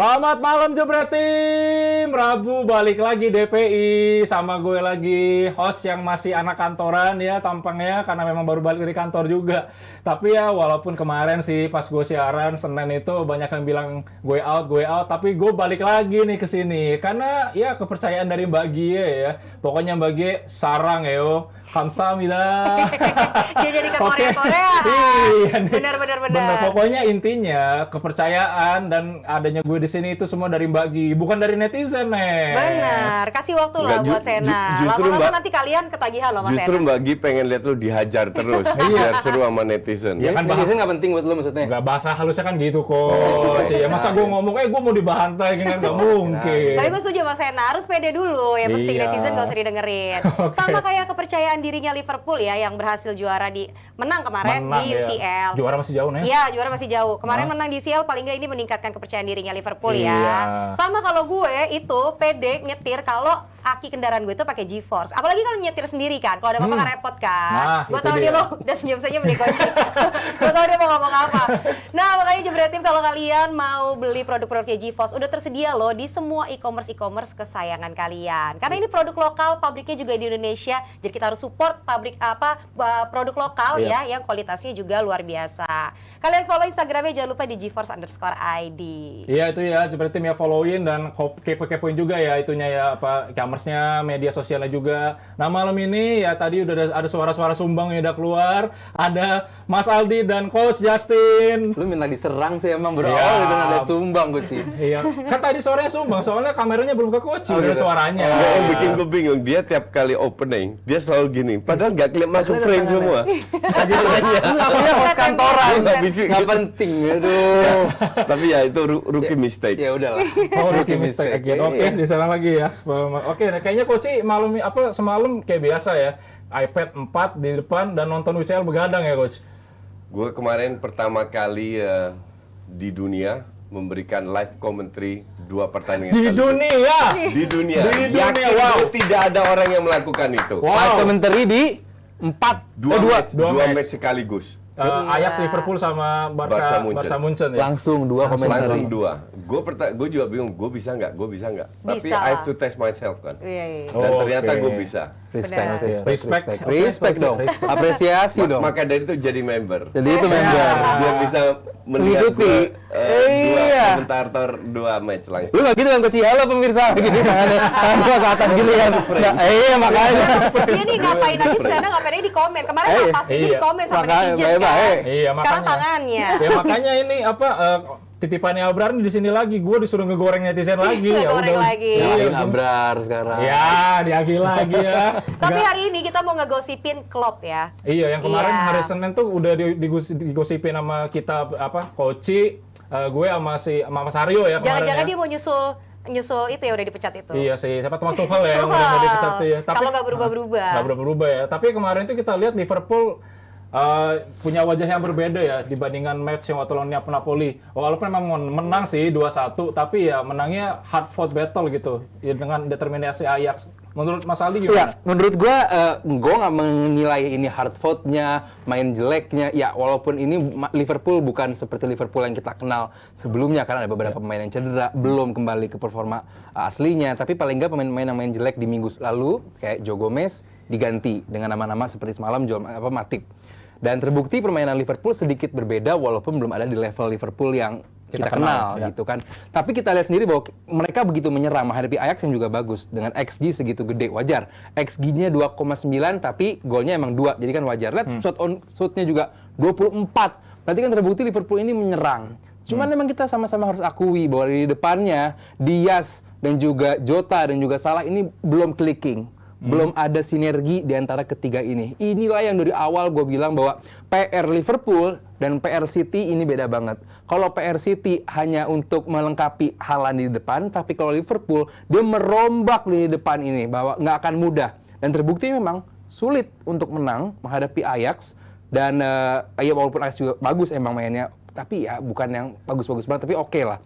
Selamat malam Jebret Tim. Rabu balik lagi DPI sama gue lagi host yang masih anak kantoran ya tampangnya karena memang baru balik dari kantor juga. Tapi ya walaupun kemarin sih pas gue siaran Senin itu banyak yang bilang gue out, tapi gue balik lagi nih ke sini karena ya kepercayaan dari Mbak Gie ya. Pokoknya Mbak Gie sarang yo. Kamsahamnida. Dia jadi ke Korea-Korea. Iya nih. Benar. Pokoknya intinya kepercayaan dan adanya gue di sini itu semua dari Mbak Gi, bukan dari netizen nih. Benar. Kasih waktu lah buat Sena. Lama-lama nanti kalian ketagihan loh Mas Sena. Justru Mbak Gi pengen lihat lu dihajar terus biar seru sama netizen. Ya kan netizen nggak penting buat lu maksudnya? Nggak, bahasa halusnya kan gitu kok. Ya masa gue ngomong gue mau dibantai gini kan nggak mungkin. Tapi gue setuju Mas Sena, harus pede dulu. Yang penting netizen nggak usah didengerin. Sama kayak kepercayaan dirinya Liverpool ya yang berhasil juara menang kemarin di UCL. Juara masih jauh nih. Iya, juara masih jauh. Kemarin menang di UCL paling nggak ini meningkatkan kepercayaan dirinya Liverpool ya. Sama kalau gue itu pede nyetir kalau aki kendaraan gue itu pakai G-Force. Apalagi kalau nyetir sendiri kan. Kalau ada apa-apa kan repot kan. Nah, gue tahu dia mau udah senyum-senyum nih coach. Gue tahu dia mau ngomong apa. Nah, makanya Jebret Tim kalau kalian mau beli produk-produknya G-Force udah tersedia loh di semua e-commerce kesayangan kalian. Karena ini produk lokal, pabriknya juga di Indonesia. Jadi kita harus support pabrik produk lokal ya yang kualitasnya juga luar biasa. Kalian follow Instagramnya jangan lupa di GeForce_ID. Iya itu ya, Jebret Tim ya followin dan kepo-kepoin juga ya itunya ya apa e-commerce-nya, media sosialnya juga. Nah malam ini ya tadi udah ada suara-suara sumbang yang udah keluar. Ada Mas Aldi dan Coach Justin. Lu minta diserang sih emang berawal dengan ada sumbang Coach. Iya. Kan tadi sorenya sumbang, soalnya kameranya belum ke Coach, udah suaranya. Yang bikin gue bingung, dia tiap kali opening, dia selalu gini. Padahal nggak kelihatan masuk frame semua. Namanya host kantoran. Nggak penting, aduh. Tapi ya itu rookie mistake. Ya udahlah. Oh, rookie mistake again. Oke, diserang lagi ya. Oke, kayaknya Coach semalam kayak biasa ya. iPad 4 di depan dan nonton UCL begadang ya Coach. Gue kemarin pertama kali di dunia memberikan live commentary 2 pertandingan. Di dunia. Di dunia. Yakin wow. Tidak ada orang yang melakukan itu. Wow. Live commentary di 2 match sekaligus. Ajax Liverpool sama Barca Munchen ya. Langsung 2 commentary. Langsung 2. Gue juga bingung, gue bisa nggak? Tapi Bisa I have to test myself kan. Iya. Dan ternyata gue bisa. Respect dong. Apresiasi dong. Maka dari itu jadi member. Jadi itu member. Biar bisa melihat Mengikuti. dua komentator 2 match langsung. Lu nggak gitu kan Coach? Halo pemirsa gini tangannya ke atas gini kan. Iya makanya. Dia nih ngapain aja sana ngapain aja di komen. Kemarin pasti di komen sama netizen kan. Iya, sekarang makanya. tangannya. Ya makanya ini titipannya Abrar nih di sini lagi, gue disuruh ngegoreng netizen lagi. Ngegoreng lagi. Yakin Abrar sekarang. Ya, diagi lagi ya. Tapi hari ini kita mau ngegosipin Klopp ya. Iya, yang kemarin Iya. hari Senin tuh udah digosipin sama kita Koci, gue sama Mas Aryo ya kemarin. Jangan-jangan ya. dia mau nyusul itu ya udah dipecat itu. Iya sih, siapa Thomas Tuchel ya yang udah mau dipecat tuh ya. Kalau nggak berubah-berubah. Nggak berubah ya. Tapi kemarin tuh kita lihat Liverpool punya wajah yang berbeda ya dibandingkan match yang waktu lawan Napoli. Walaupun memang menang sih 2-1, tapi ya menangnya hard fought battle gitu ya, dengan determinasi Ajax. Menurut Mas Aldi gimana? Ya, menurut gue nggak menilai ini hard fought-nya, main jeleknya. Ya, walaupun ini Liverpool bukan seperti Liverpool yang kita kenal sebelumnya, karena ada beberapa pemain yang cedera, belum kembali ke performa aslinya. Tapi paling nggak pemain-pemain yang main jelek di minggu lalu, kayak Joe Gomez, diganti dengan nama-nama seperti semalam Matip. Dan terbukti permainan Liverpool sedikit berbeda, walaupun belum ada di level Liverpool yang kita kenal ya. Gitu kan. Tapi kita lihat sendiri bahwa mereka begitu menyerang menghadapi Ajax yang juga bagus dengan XG segitu gede, wajar. XG-nya 2,9 tapi golnya emang 2. Jadi kan wajar. Lihat shot on shoot-nya juga 24. Berarti kan terbukti Liverpool ini menyerang. Cuman memang kita sama-sama harus akui bahwa di depannya Diaz dan juga Jota dan juga Salah ini belum clicking. Belum ada sinergi di antara ketiga ini. Inilah yang dari awal gue bilang bahwa PR Liverpool dan PR City ini beda banget. Kalau PR City hanya untuk melengkapi Haaland di depan, tapi kalau Liverpool dia merombak di depan ini bahwa nggak akan mudah. Dan terbukti memang sulit untuk menang menghadapi Ajax. Dan ya walaupun Ajax juga bagus emang mainnya, tapi ya bukan yang bagus-bagus banget, tapi oke lah.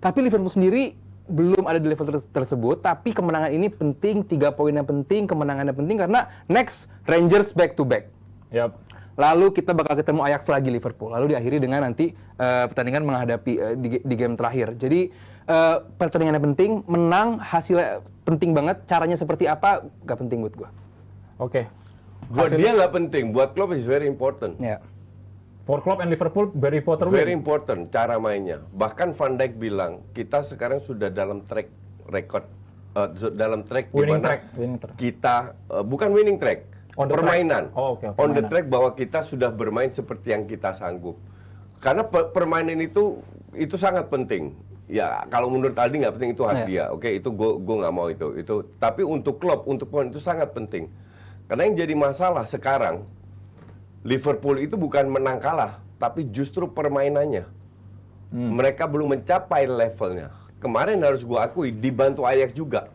Tapi Liverpool sendiri belum ada di level tersebut, tapi kemenangan ini penting, 3 poin yang penting, kemenangannya penting karena next Rangers back to back. Yap. Lalu kita bakal ketemu Ajax lagi Liverpool. Lalu diakhiri dengan nanti pertandingan menghadapi di game terakhir. Jadi pertandingannya penting, menang hasilnya penting banget. Caranya seperti apa gak penting buat gue. Oke. Buat dia nggak penting, buat Klopp is very important. Ya. For Klopp and Liverpool very important. Very important cara mainnya. Bahkan Van Dijk bilang kita sekarang sudah dalam track record, dalam track di Winning mana track. kita bukan winning track, On the permainan. track. Oh, oke, On the permainan. track bahwa kita sudah bermain seperti yang kita sanggup. Karena permainan itu sangat penting. Ya kalau menurut Aldi nggak penting itu hak dia. Oke, itu gue nggak mau itu. Tapi untuk Klopp, untuk pemain itu sangat penting. Karena yang jadi masalah sekarang Liverpool itu bukan menang kalah, tapi justru permainannya. Mereka belum mencapai levelnya. Kemarin harus gue akui, dibantu Ajax juga.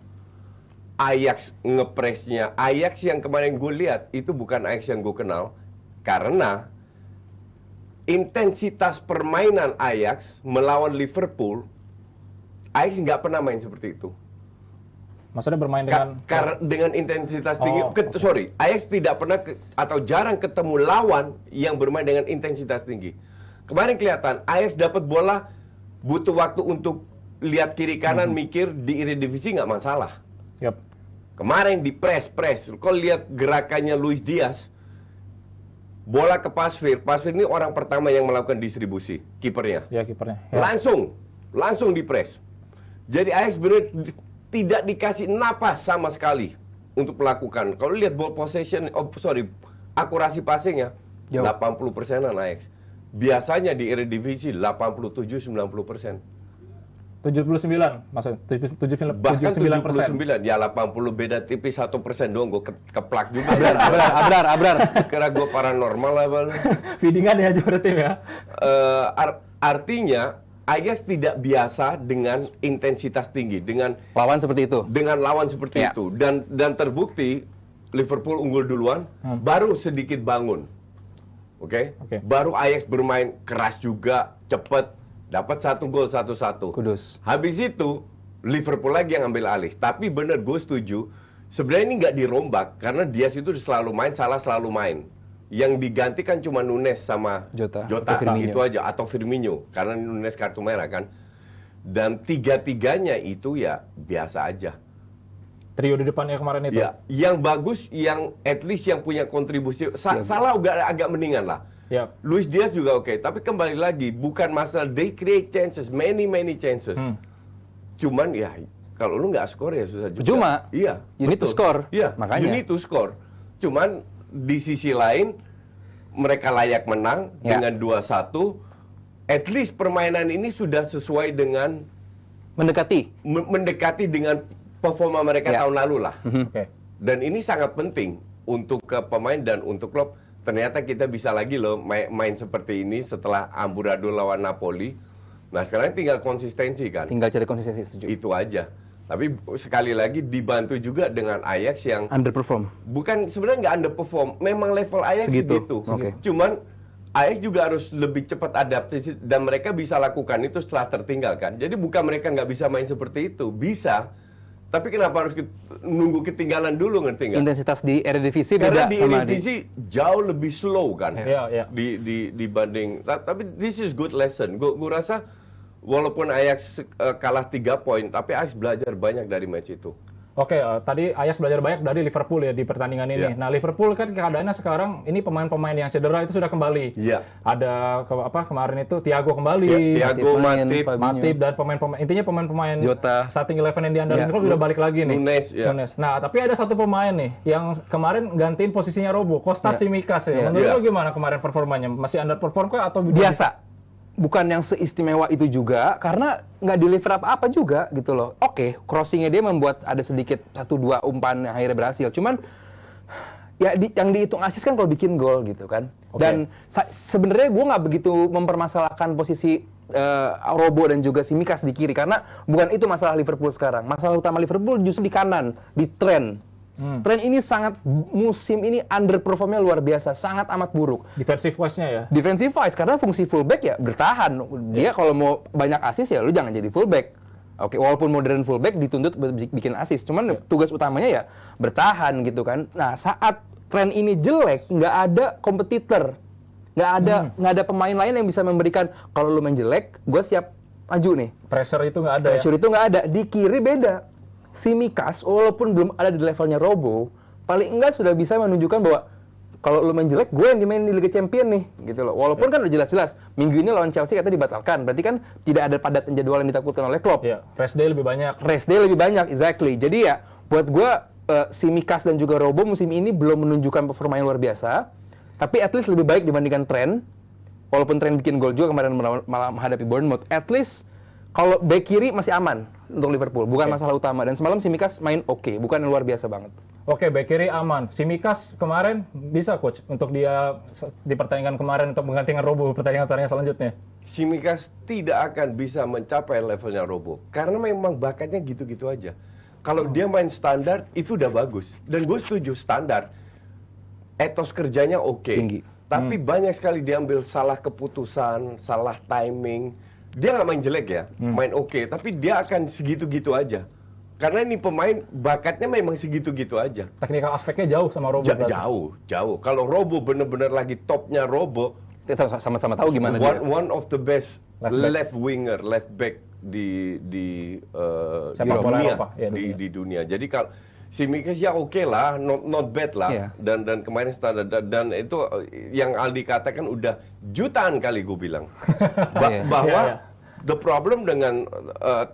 Ajax ngepresnya, Ajax yang kemarin gue lihat, itu bukan Ajax yang gue kenal. Karena intensitas permainan Ajax melawan Liverpool, Ajax nggak pernah main seperti itu. Maksudnya bermain dengan Dengan intensitas tinggi. Oh, oke. Sorry, Ajax tidak pernah atau jarang ketemu lawan yang bermain dengan intensitas tinggi. Kemarin kelihatan Ajax dapat bola butuh waktu untuk lihat kiri kanan, mikir di Eredivisie nggak masalah. Yap. Kemarin di press. Kau lihat gerakannya Luis Diaz. Bola ke Pasveer. Pasveer ini orang pertama yang melakukan distribusi, kipernya. Ya kipernya. Ya. Langsung di press. Jadi Ajax benar tidak dikasih napas sama sekali untuk melakukan. Kalau lihat ball possession, akurasi passingnya 80%-an Ajax. Biasanya di Eredivisie 87-90%. 79 maksudnya 79%. Bahkan 79, ya 80 beda tipis 1% doang, gue keplak juga. Abrar. Kira gue paranormal lah bang. Feedingan ya juara tim ya. Artinya Ajax tidak biasa dengan intensitas tinggi, dengan Lawan seperti itu. lawan seperti Ya. itu, dan terbukti Liverpool unggul duluan, baru sedikit bangun, oke? Oke. Baru Ajax bermain keras juga, cepat, dapat 1 gol 1-1. Kudus. Habis itu Liverpool lagi yang ambil alih. Tapi bener, gue setuju. Sebenarnya ini nggak dirombak karena Diaz itu selalu main, Salah selalu main. Yang diganti kan cuma Nunes sama Jota. Jota, Atau Firmino. itu aja, atau Firmino karena Nunes kartu merah kan. Dan tiga-tiganya itu ya biasa aja. Trio di depannya kemarin itu. Ya, yang bagus, yang at least yang punya kontribusi. Salah agak mendingan lah. Ya. Luis Diaz juga oke, tapi kembali lagi bukan masalah they create chances, many chances. Cuman ya kalau lu nggak skor ya susah juga. Cuma, Iya. you need to betul. score. Iya, Makanya. you need to score. Cuman di sisi lain mereka layak menang Ya. dengan 2-1. At least permainan ini sudah sesuai dengan mendekati dengan performa mereka Ya. tahun lalu lah. Oke. Dan ini sangat penting untuk ke pemain dan untuk klub. Ternyata kita bisa lagi loh main seperti ini setelah amburadul lawan Napoli. Nah sekarang tinggal konsistensi kan. Tinggal cari konsistensi, setuju. Itu aja. Tapi sekali lagi dibantu juga dengan Ajax yang Underperform. bukan sebenarnya nggak underperform. Memang level Ajax segitu. Oke. Cuman Ajax juga harus lebih cepat adaptasi dan mereka bisa lakukan itu setelah tertinggal kan. Jadi bukan mereka nggak bisa main seperti itu, bisa. Tapi kenapa harus nunggu ketinggalan dulu, ngerti nggak? Intensitas di Eredivisie Karena beda di sama Eredivisie jauh lebih slow kan. Iya. Dibanding. Tapi this is good lesson. Gue rasa walaupun Ajax kalah 3 poin, tapi Ajax belajar banyak dari match itu. Oke, tadi Ajax belajar banyak dari Liverpool ya di pertandingan ini. Iya. Nah, Liverpool kan keadaannya sekarang ini pemain-pemain yang cedera itu sudah kembali. Iya. Ada kemarin itu Thiago kembali. Thiago, main, Matip, Fabinho. Matip dan pemain-pemain intinya pemain-pemain Jota. starting 11 yang diandalkan Ya. klub udah balik lagi nih. Nunes, ya. Nah, tapi ada satu pemain nih yang kemarin gantiin posisinya Robo, Kostas Tsimikas ya. Ya. Menurut Ya. lo gimana kemarin performanya? Masih underperform kah atau Biasa. Bukan yang seistimewa itu juga, karena nggak deliver apa-apa juga gitu loh. Oke, crossingnya dia membuat ada sedikit 1-2 umpan yang akhirnya berhasil. Cuman ya yang dihitung asis kan kalau bikin gol gitu kan. Oke. Dan sebenarnya gue nggak begitu mempermasalahkan posisi Robo dan juga Tsimikas di kiri, karena bukan itu masalah Liverpool sekarang. Masalah utama Liverpool justru di kanan, di Trent. Trent ini musim ini underperformnya luar biasa, sangat amat buruk. defensive wise-nya ya? Defensive wise, karena fungsi fullback ya bertahan. Dia kalau mau banyak assist ya lu jangan jadi fullback. Oke, walaupun modern fullback dituntut bikin assist, cuman tugas utamanya ya bertahan gitu kan. Nah, saat tren ini jelek, nggak ada kompetitor, nggak ada pemain lain yang bisa memberikan kalau lu main jelek, gue siap maju nih. Pressure itu nggak ada Pressure itu nggak ada. Di kiri beda. Tsimikas walaupun belum ada di levelnya Robo, paling enggak sudah bisa menunjukkan bahwa kalau lu main jelek, gue yang dimain di Liga Champion nih, gitu loh. Walaupun kan udah jelas-jelas minggu ini lawan Chelsea katanya dibatalkan, berarti kan tidak ada padat jadwal yang ditakutkan oleh Klopp. Iya, rest day lebih banyak. Rest day lebih banyak, exactly. Jadi ya, buat gue Tsimikas dan juga Robo musim ini belum menunjukkan performa yang luar biasa, tapi at least lebih baik dibandingkan Trent. Walaupun Trent bikin gol juga kemarin malah menghadapi Bournemouth, at least kalau back kiri masih aman untuk Liverpool, bukan masalah utama. Dan semalam Tsimikas main oke, bukan yang luar biasa banget. Oke, back kiri aman. Tsimikas kemarin bisa coach untuk dia di pertandingan kemarin untuk menggantikan Robo pertandingan selanjutnya. Tsimikas tidak akan bisa mencapai levelnya Robo karena memang bakatnya gitu-gitu aja. Kalau dia main standar itu udah bagus dan gue setuju standar. Etos kerjanya oke. Tinggi. Tapi banyak sekali diambil salah keputusan, salah timing. Dia nggak main jelek ya, main oke, tapi dia akan segitu-gitu aja. Karena ini pemain bakatnya memang segitu-gitu aja. Teknikal aspeknya jauh sama Robo berarti. Jauh. Kalau Robo bener-bener lagi topnya Robo, Kita sama-sama tahu gimana dia. one of the best Left winger, left back di Sepak bola dunia, Eropa. Ya, di dunia. Jadi kalau Tsimikas ya oke lah, not bad lah. Iya. Dan kemarin standar dan itu yang Aldi katakan udah jutaan kali gue bilang Iya. bahwa Iya. the problem dengan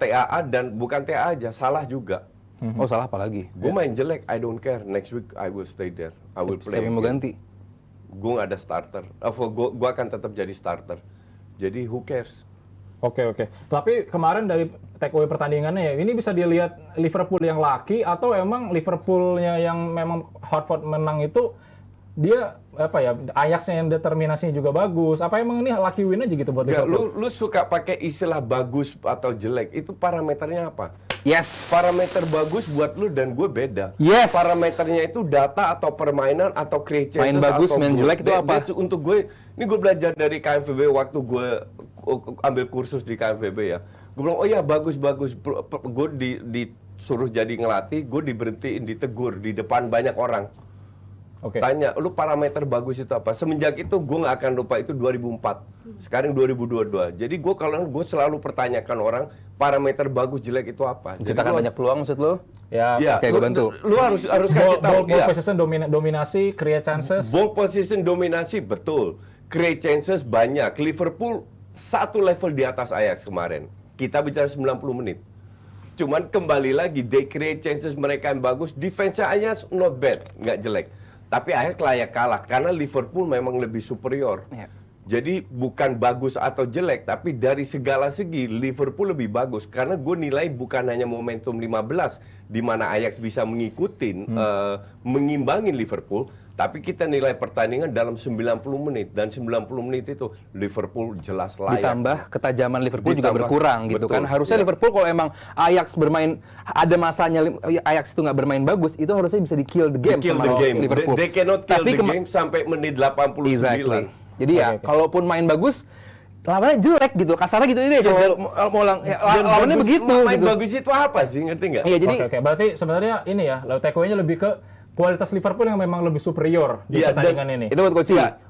TAA dan bukan TAA aja, salah juga. Oh, salah apa lagi? Gue main jelek, I don't care. Next week I will stay there. I will play. Siapa yang mau again. ganti? Gue nggak ada starter. Gue akan tetap jadi starter. Jadi who cares? Oke. Tapi kemarin dari take away pertandingannya ya, ini bisa dilihat Liverpool yang laki atau emang Liverpoolnya yang memang Watford menang itu dia apa ya, Ajaxnya yang determinasinya juga bagus. Apa emang ini lucky win aja gitu buat Ya, Liverpool? lu suka pakai istilah bagus atau jelek, itu parameternya apa? Yes. Parameter bagus buat lu dan gue beda. Yes. Parameternya itu data atau permainan atau create chances Main bagus, atau main goal. jelek itu apa? Untuk gue, ini gue belajar dari KMVB waktu gue ambil kursus di KMVB ya. Gue bilang, oh ya bagus. Gue disuruh jadi ngelatih, gue diberhentiin, ditegur di depan banyak orang. Oke. Tanya, lu parameter bagus itu apa? Semenjak itu gue nggak akan lupa, itu 2004. Sekarang 2022. Jadi gue selalu pertanyakan orang, parameter bagus jelek itu apa? Jadi Menciptakan banyak peluang maksud lu? Ya, Ya, Oke, gue bantu. Lu harus kasih tahu. ball Iya. possession, dominasi, create chances. Ball position dominasi betul. Create chances banyak. Liverpool satu level di atas Ajax kemarin. Kita bicara 90 menit. Cuman kembali lagi, they create chances mereka yang bagus. Defense-nya Ajax not bad, nggak jelek. Tapi Ajax layak kalah karena Liverpool memang lebih superior. Iya. Jadi bukan bagus atau jelek, tapi dari segala segi Liverpool lebih bagus. Karena gue nilai bukan hanya momentum 15, di mana Ajax bisa mengikutin, mengimbangin Liverpool, tapi kita nilai pertandingan dalam 90 menit. Dan 90 menit itu Liverpool jelas layak. Ditambah ketajaman Liverpool juga Ditambah, berkurang gitu betul, kan. Harusnya iya. Liverpool kalau emang Ajax bermain, ada masanya Ajax itu nggak bermain bagus, itu harusnya bisa di kill the game Kill sama the game. Liverpool. They cannot kill Tapi the game sampai menit 89. Exactly. Jadi ya, Oke. kalaupun main bagus, lawannya jelek gitu. Kasarnya gitu ini kalau mau lawannya bagus, begitu main gitu. bagus itu apa sih, ngerti nggak? Iya, jadi Oke. Berarti sebenarnya ini ya, take away-nya lebih ke kualitas Liverpool yang memang lebih superior di Iya, pertandingan ini. itu buat coach. Ya,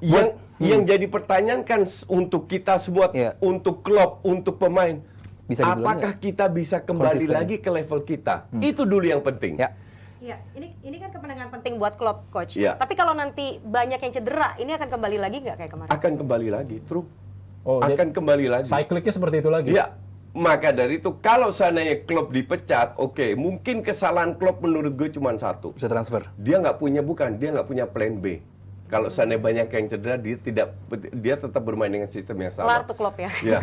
yang jadi pertanyaan kan untuk kita semua, Iya. untuk klub, untuk pemain, Bisa dibilang apakah kita bisa kembali konsisten. lagi ke level kita? Itu dulu yang penting. Ya. Iya, ini kan kemenangan penting buat klub, coach. Iya. Tapi kalau nanti banyak yang cedera, ini akan kembali lagi nggak kayak kemarin? Akan kembali lagi, true. Oh, Akan kembali lagi. cyclicnya seperti itu lagi. Ya, maka dari itu kalau seandainya klub dipecat, oke, mungkin kesalahan klub menurut gue cuma satu. Bisa transfer. Dia nggak punya plan B. Kalau seandainya banyak yang cedera, dia tetap bermain dengan sistem yang sama. Kelar tuh klub ya. Ya.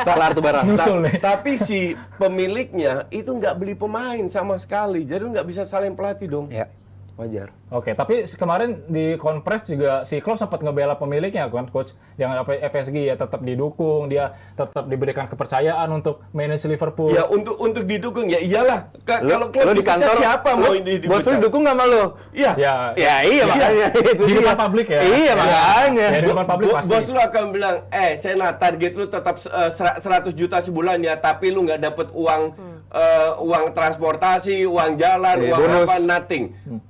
Kelar tuh barang. Nyusul nih. Tapi si pemiliknya itu nggak beli pemain sama sekali, jadi nggak bisa salin pelatih dong. Ya, wajar. Oke, tapi kemarin di konpres juga si Klopp sempat ngebela pemiliknya kan, coach. Yang FSG ya tetap didukung, dia tetap diberikan kepercayaan untuk manage Liverpool. Ya untuk didukung ya iyalah. Kalau klub Lu di dipecat, kantor siapa mau ini bos lu dipecat? dukung nggak sama lu? Iya. Ya, Ya iya makanya itu Di dia. depan publik ya. Iya Ya. makanya. Ya, di depan publik pasti. Bos lu akan bilang, Sena, target lu tetap 100 juta sebulan ya, tapi lu nggak dapet uang transportasi, uang jalan, Iya, uang bonus. apa, nothing.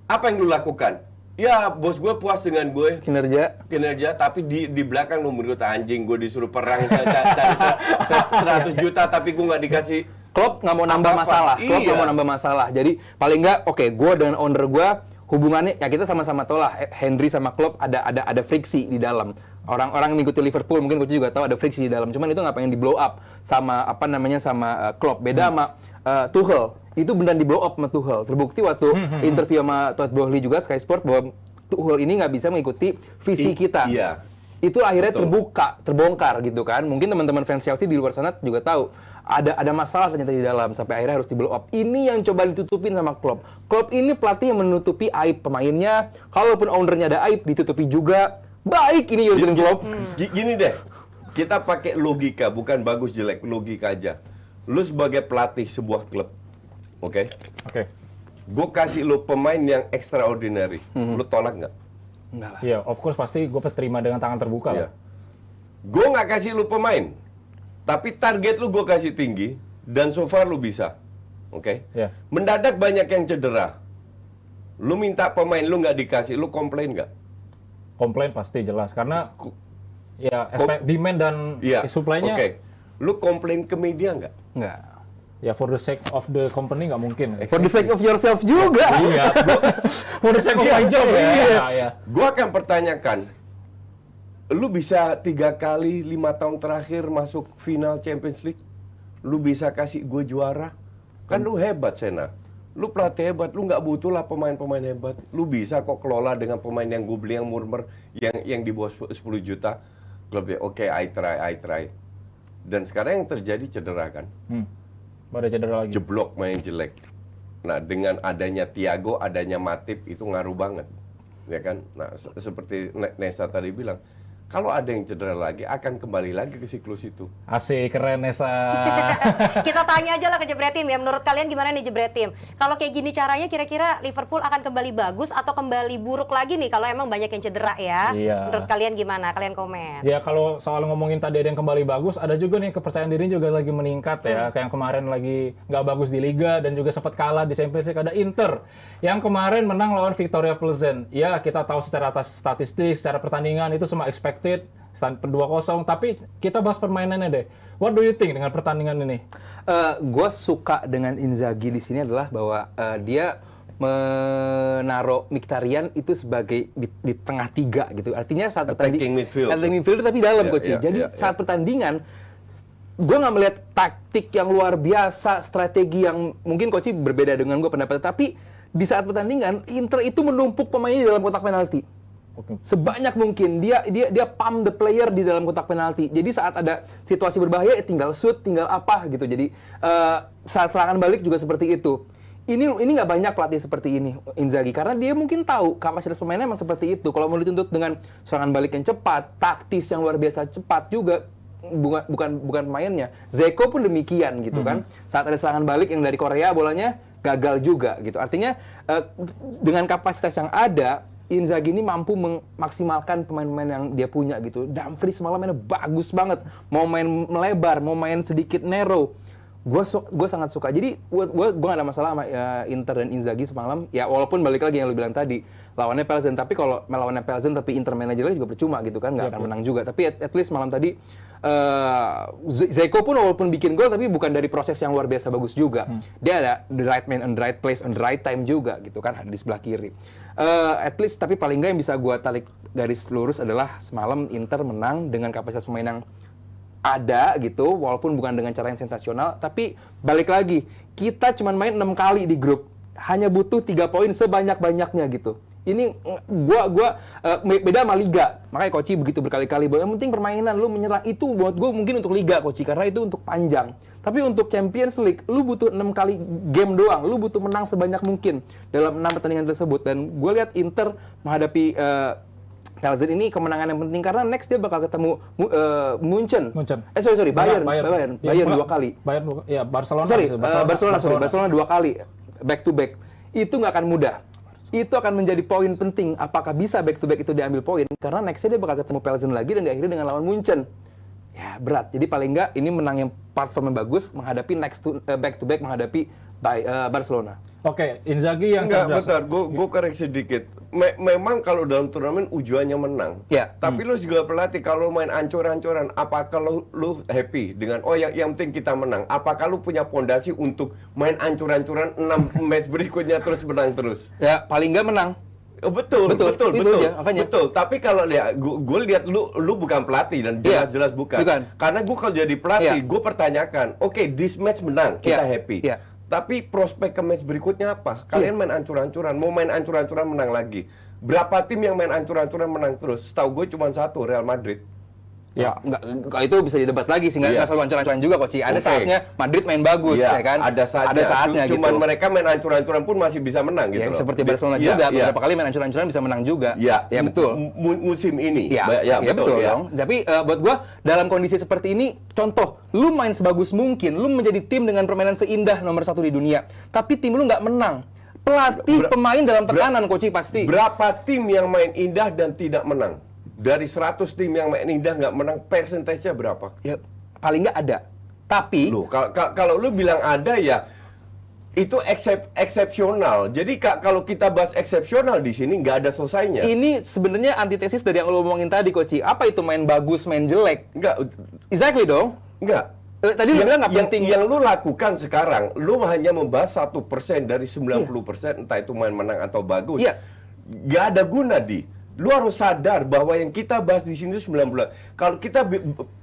Apa yang lu lakukan? Ya, bos gue puas dengan gue kinerja. tapi di belakang lu menurut anjing gue disuruh perang cari 100 juta tapi gue nggak dikasih. Klopp nggak mau nambah Apa-apa. masalah. Klopp nggak Iya. mau nambah masalah. Jadi paling nggak, oke, gue dengan owner gue hubungannya ya kita sama-sama tahu lah. Henry sama Klopp ada friksi di dalam. Orang-orang yang mengikuti Liverpool mungkin coach juga tahu ada friksi di dalam. Cuman itu nggak pengen di blow up sama sama Klopp. Beda sama Tuchel. Itu beneran di blow up sama Tuchel. Terbukti waktu interview sama Todd Boehly juga Sky Sport bahwa Tuchel ini nggak bisa mengikuti visi kita. Iya. Itu akhirnya Betul. terbongkar gitu kan. Mungkin teman-teman fans Chelsea di luar sana juga tahu ada masalah ternyata di dalam sampai akhirnya harus di blow up. Ini yang coba ditutupin sama Klopp. Klopp ini pelatih yang menutupi aib pemainnya. Kalaupun ownernya ada aib ditutupi juga. Baik ini Jurgen Klopp. Gini deh, kita pakai logika, bukan bagus jelek, logika aja. Lu sebagai pelatih sebuah klub, oke? Oke. Gue kasih lu pemain yang extraordinary, lu tolak nggak? Enggak lah. Iya, of course pasti gue terima dengan tangan terbuka Iya. lah. Gue nggak kasih lu pemain, tapi target lu gue kasih tinggi, dan so far lu bisa, oke? Iya. Mendadak banyak yang cedera. Lu minta pemain, lu nggak dikasih, lu komplain nggak? Komplain pasti jelas karena ya demand dan Iya, supply-nya oke. Lu komplain ke media nggak? Enggak. ya for the sake of the company nggak mungkin. For the sake of yourself juga. Iya, for the sake of my job ya. Iya. Iya. Gue akan pertanyakan, lu bisa 3 kali 5 tahun terakhir masuk final Champions League, lu bisa kasih gue juara, kan lu hebat Sena, lu pelatih hebat, lu nggak butuh lah pemain-pemain hebat, lu bisa kok kelola dengan pemain yang gue beli yang murmer, yang di bawah 10 juta, klubnya oke, I try, dan sekarang yang terjadi cedera kan, Pada cedera lagi. jeblok main jelek. Nah, dengan adanya Thiago, adanya Matip itu ngaruh banget, ya kan? Nah, seperti Nesa tadi bilang, kalau ada yang cedera lagi, akan kembali lagi ke siklus itu. Asik, keren Nesa. Kita tanya aja lah ke Jebretim ya, menurut kalian gimana nih Jebretim? Kalau kayak gini caranya kira-kira Liverpool akan kembali bagus atau kembali buruk lagi nih kalau emang banyak yang cedera ya? Iya. Menurut kalian gimana? Kalian komen. Ya kalau soal ngomongin tadi ada yang kembali bagus, ada juga nih kepercayaan diri juga lagi meningkat ya. Kayak yang kemarin lagi nggak bagus di Liga dan juga sempat kalah di Champions League, ada Inter. Yang kemarin menang lawan Victoria Plzen. Ya kita tahu secara atas statistik, secara pertandingan itu semua expected, 2-0. Tapi kita bahas permainannya deh. What do you think dengan pertandingan ini? Gue suka dengan Inzaghi di sini adalah bahwa dia menaruh Mkhitaryan itu sebagai di tengah tiga gitu. Artinya saat Attacking midfield. attacking midfield tapi dalam Iya, coach. iya, Jadi iya, saat iya. pertandingan gue nggak melihat taktik yang luar biasa, strategi yang mungkin coach berbeda dengan gue pendapat. Tapi di saat pertandingan Inter itu menumpuk pemainnya di dalam kotak penalti. Oke. Sebanyak mungkin dia pump the player di dalam kotak penalti. Jadi saat ada situasi berbahaya tinggal shoot, tinggal apa gitu. Jadi saat serangan balik juga seperti itu. Ini nggak banyak pelatih seperti ini Inzaghi karena dia mungkin tahu kapasitas pemainnya memang seperti itu. Kalau mau dituntut dengan serangan balik yang cepat, taktis yang luar biasa cepat juga bukan pemainnya. Zeko pun demikian gitu kan. Saat ada serangan balik yang dari Korea bolanya gagal juga gitu. Artinya dengan kapasitas yang ada Inzaghi ini mampu memaksimalkan pemain-pemain yang dia punya gitu. Dumfries semalam mainnya bagus banget. Mau main melebar, mau main sedikit narrow. Gue sangat suka. Jadi gue gak ada masalah sama Inter dan Inzaghi semalam. Ya walaupun balik lagi yang lu bilang tadi, lawannya Plzen. Tapi kalau melawannya Plzen tapi Inter manajernya juga percuma gitu kan, nggak akan menang juga. Tapi at least malam tadi Zeko pun walaupun bikin gol tapi bukan dari proses yang luar biasa bagus juga. Dia ada the right man on the right place on the right time juga gitu kan, ada di sebelah kiri. At least tapi paling nggak yang bisa gue tarik garis lurus adalah semalam Inter menang dengan kapasitas pemain yang ada gitu, walaupun bukan dengan cara yang sensasional, tapi balik lagi, kita cuma main 6 kali di grup, hanya butuh 3 poin sebanyak-banyaknya gitu. Ini beda sama Liga, makanya Koci begitu berkali-kali, yang penting permainan, lu menyerang itu buat gue mungkin untuk Liga Koci, karena itu untuk panjang. Tapi untuk Champions League, lu butuh 6 kali game doang, lu butuh menang sebanyak mungkin dalam 6 pertandingan tersebut. Dan gue lihat Inter menghadapi Plzen ini kemenangan yang penting karena next dia bakal ketemu Munchen. Sorry, Bayern 2 kali. Barcelona 2 kali back to back. Itu nggak akan mudah. Itu akan menjadi poin penting apakah bisa back to back itu diambil poin karena next-nya dia bakal ketemu Plzen lagi dan diakhiri dengan lawan Munchen. Ya berat. Jadi paling nggak ini menang yang perform yang bagus menghadapi back to back menghadapi Barcelona. Oke, Inzaghi yang Enggak, cerdas. bentar, gue koreksi sedikit. Memang kalau dalam turnamen ujuannya menang. Ya. Tapi lu juga pelatih kalau main ancur-ancuran, apakah lu happy dengan yang penting kita menang? Apakah lu punya pondasi untuk main ancur-ancuran 6 match berikutnya terus menang terus? Ya, paling nggak menang. Oh, betul. Itu aja, makanya. Betul. Tapi kalau lihat, gue lihat lu bukan pelatih dan Iya. jelas-jelas bukan. Karena gue kalau jadi pelatih, Iya. gue pertanyakan, oke, this match menang, kita Iya. happy. Iya. Tapi prospek ke match berikutnya apa? Kalian main ancur-ancuran, mau main ancur-ancuran menang lagi. Berapa tim yang main ancur-ancuran menang terus? Setahu gue cuma satu, Real Madrid. Ya, nggak itu bisa didebat lagi sih, nggak Iya. selalu ancur-ancuran juga kok sih. Ada Oke. saatnya Madrid main bagus, Iya, ya kan? Ada saatnya Cuman gitu. mereka main ancur-ancuran pun masih bisa menang gitu Ya, loh. seperti Barcelona Iya, juga, iya. beberapa kali main ancur-ancuran bisa menang juga. Iya, Ya betul. Musim ini. Ya betul ya. dong. Tapi buat gua dalam kondisi seperti ini, contoh, lu main sebagus mungkin, lu menjadi tim dengan permainan seindah nomor 1 di dunia, tapi tim lu nggak menang. Pelatih, pemain dalam tekanan, Koci pasti. Berapa tim yang main indah dan tidak menang? Dari 100 tim yang main indah nggak menang, persentasenya berapa? Ya, paling nggak ada. Tapi Loh, kalau lu bilang ada ya itu eksepsional. Jadi kalau kita bahas eksepsional di sini nggak ada selesainya. ini sebenarnya antitesis dari yang lo omongin tadi, Koci. Apa itu main bagus, main jelek? Nggak, Exactly dong. nggak. Tadi lu bilang nggak penting. Yang lu lakukan sekarang, lu hanya membahas 1% dari 90%, entah itu main menang atau bagus. Iya. Nggak ada guna, Di. Lu harus sadar bahwa yang kita bahas di sini 90. Kalau kita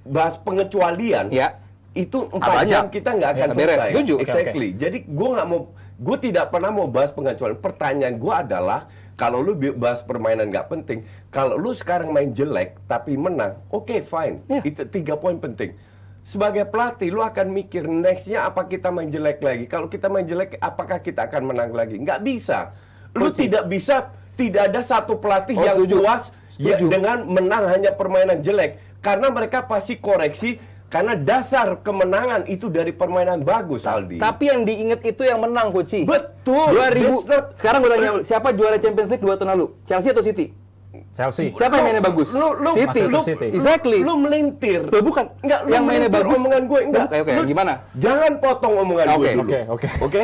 bahas pengecualian, Ya. itu 4 Banyak. jam kita nggak akan Beres, selesai. setuju. Exactly. Jadi gue tidak pernah mau bahas pengecualian. Pertanyaan gue adalah, kalau lu bahas permainan nggak penting, kalau lu sekarang main jelek tapi menang, oke, fine. Ya. Itu 3 poin penting. Sebagai pelatih, lu akan mikir nextnya apa kita main jelek lagi. Kalau kita main jelek, apakah kita akan menang lagi? Nggak bisa. Lu Coach. tidak bisa. Tidak ada satu pelatih Oh, yang setuju. puas ya, Setuju. dengan menang hanya permainan jelek. Karena mereka pasti koreksi. Karena dasar kemenangan itu dari permainan bagus, Aldi. Tapi yang diinget itu yang menang, Koci. Betul. 2000. That's not- Sekarang gue tanya, siapa juara Champions League 2 tahun lalu? Chelsea atau City? Chelsea. Siapa yang mainnya bagus? City. Manchester City. Exactly. Lu melintir. Loh, bukan. Enggak, lu Yang mainnya melintir bagus. omongan gue enggak. Oke, gimana? Jangan potong omongan gue Oke, dulu. oke.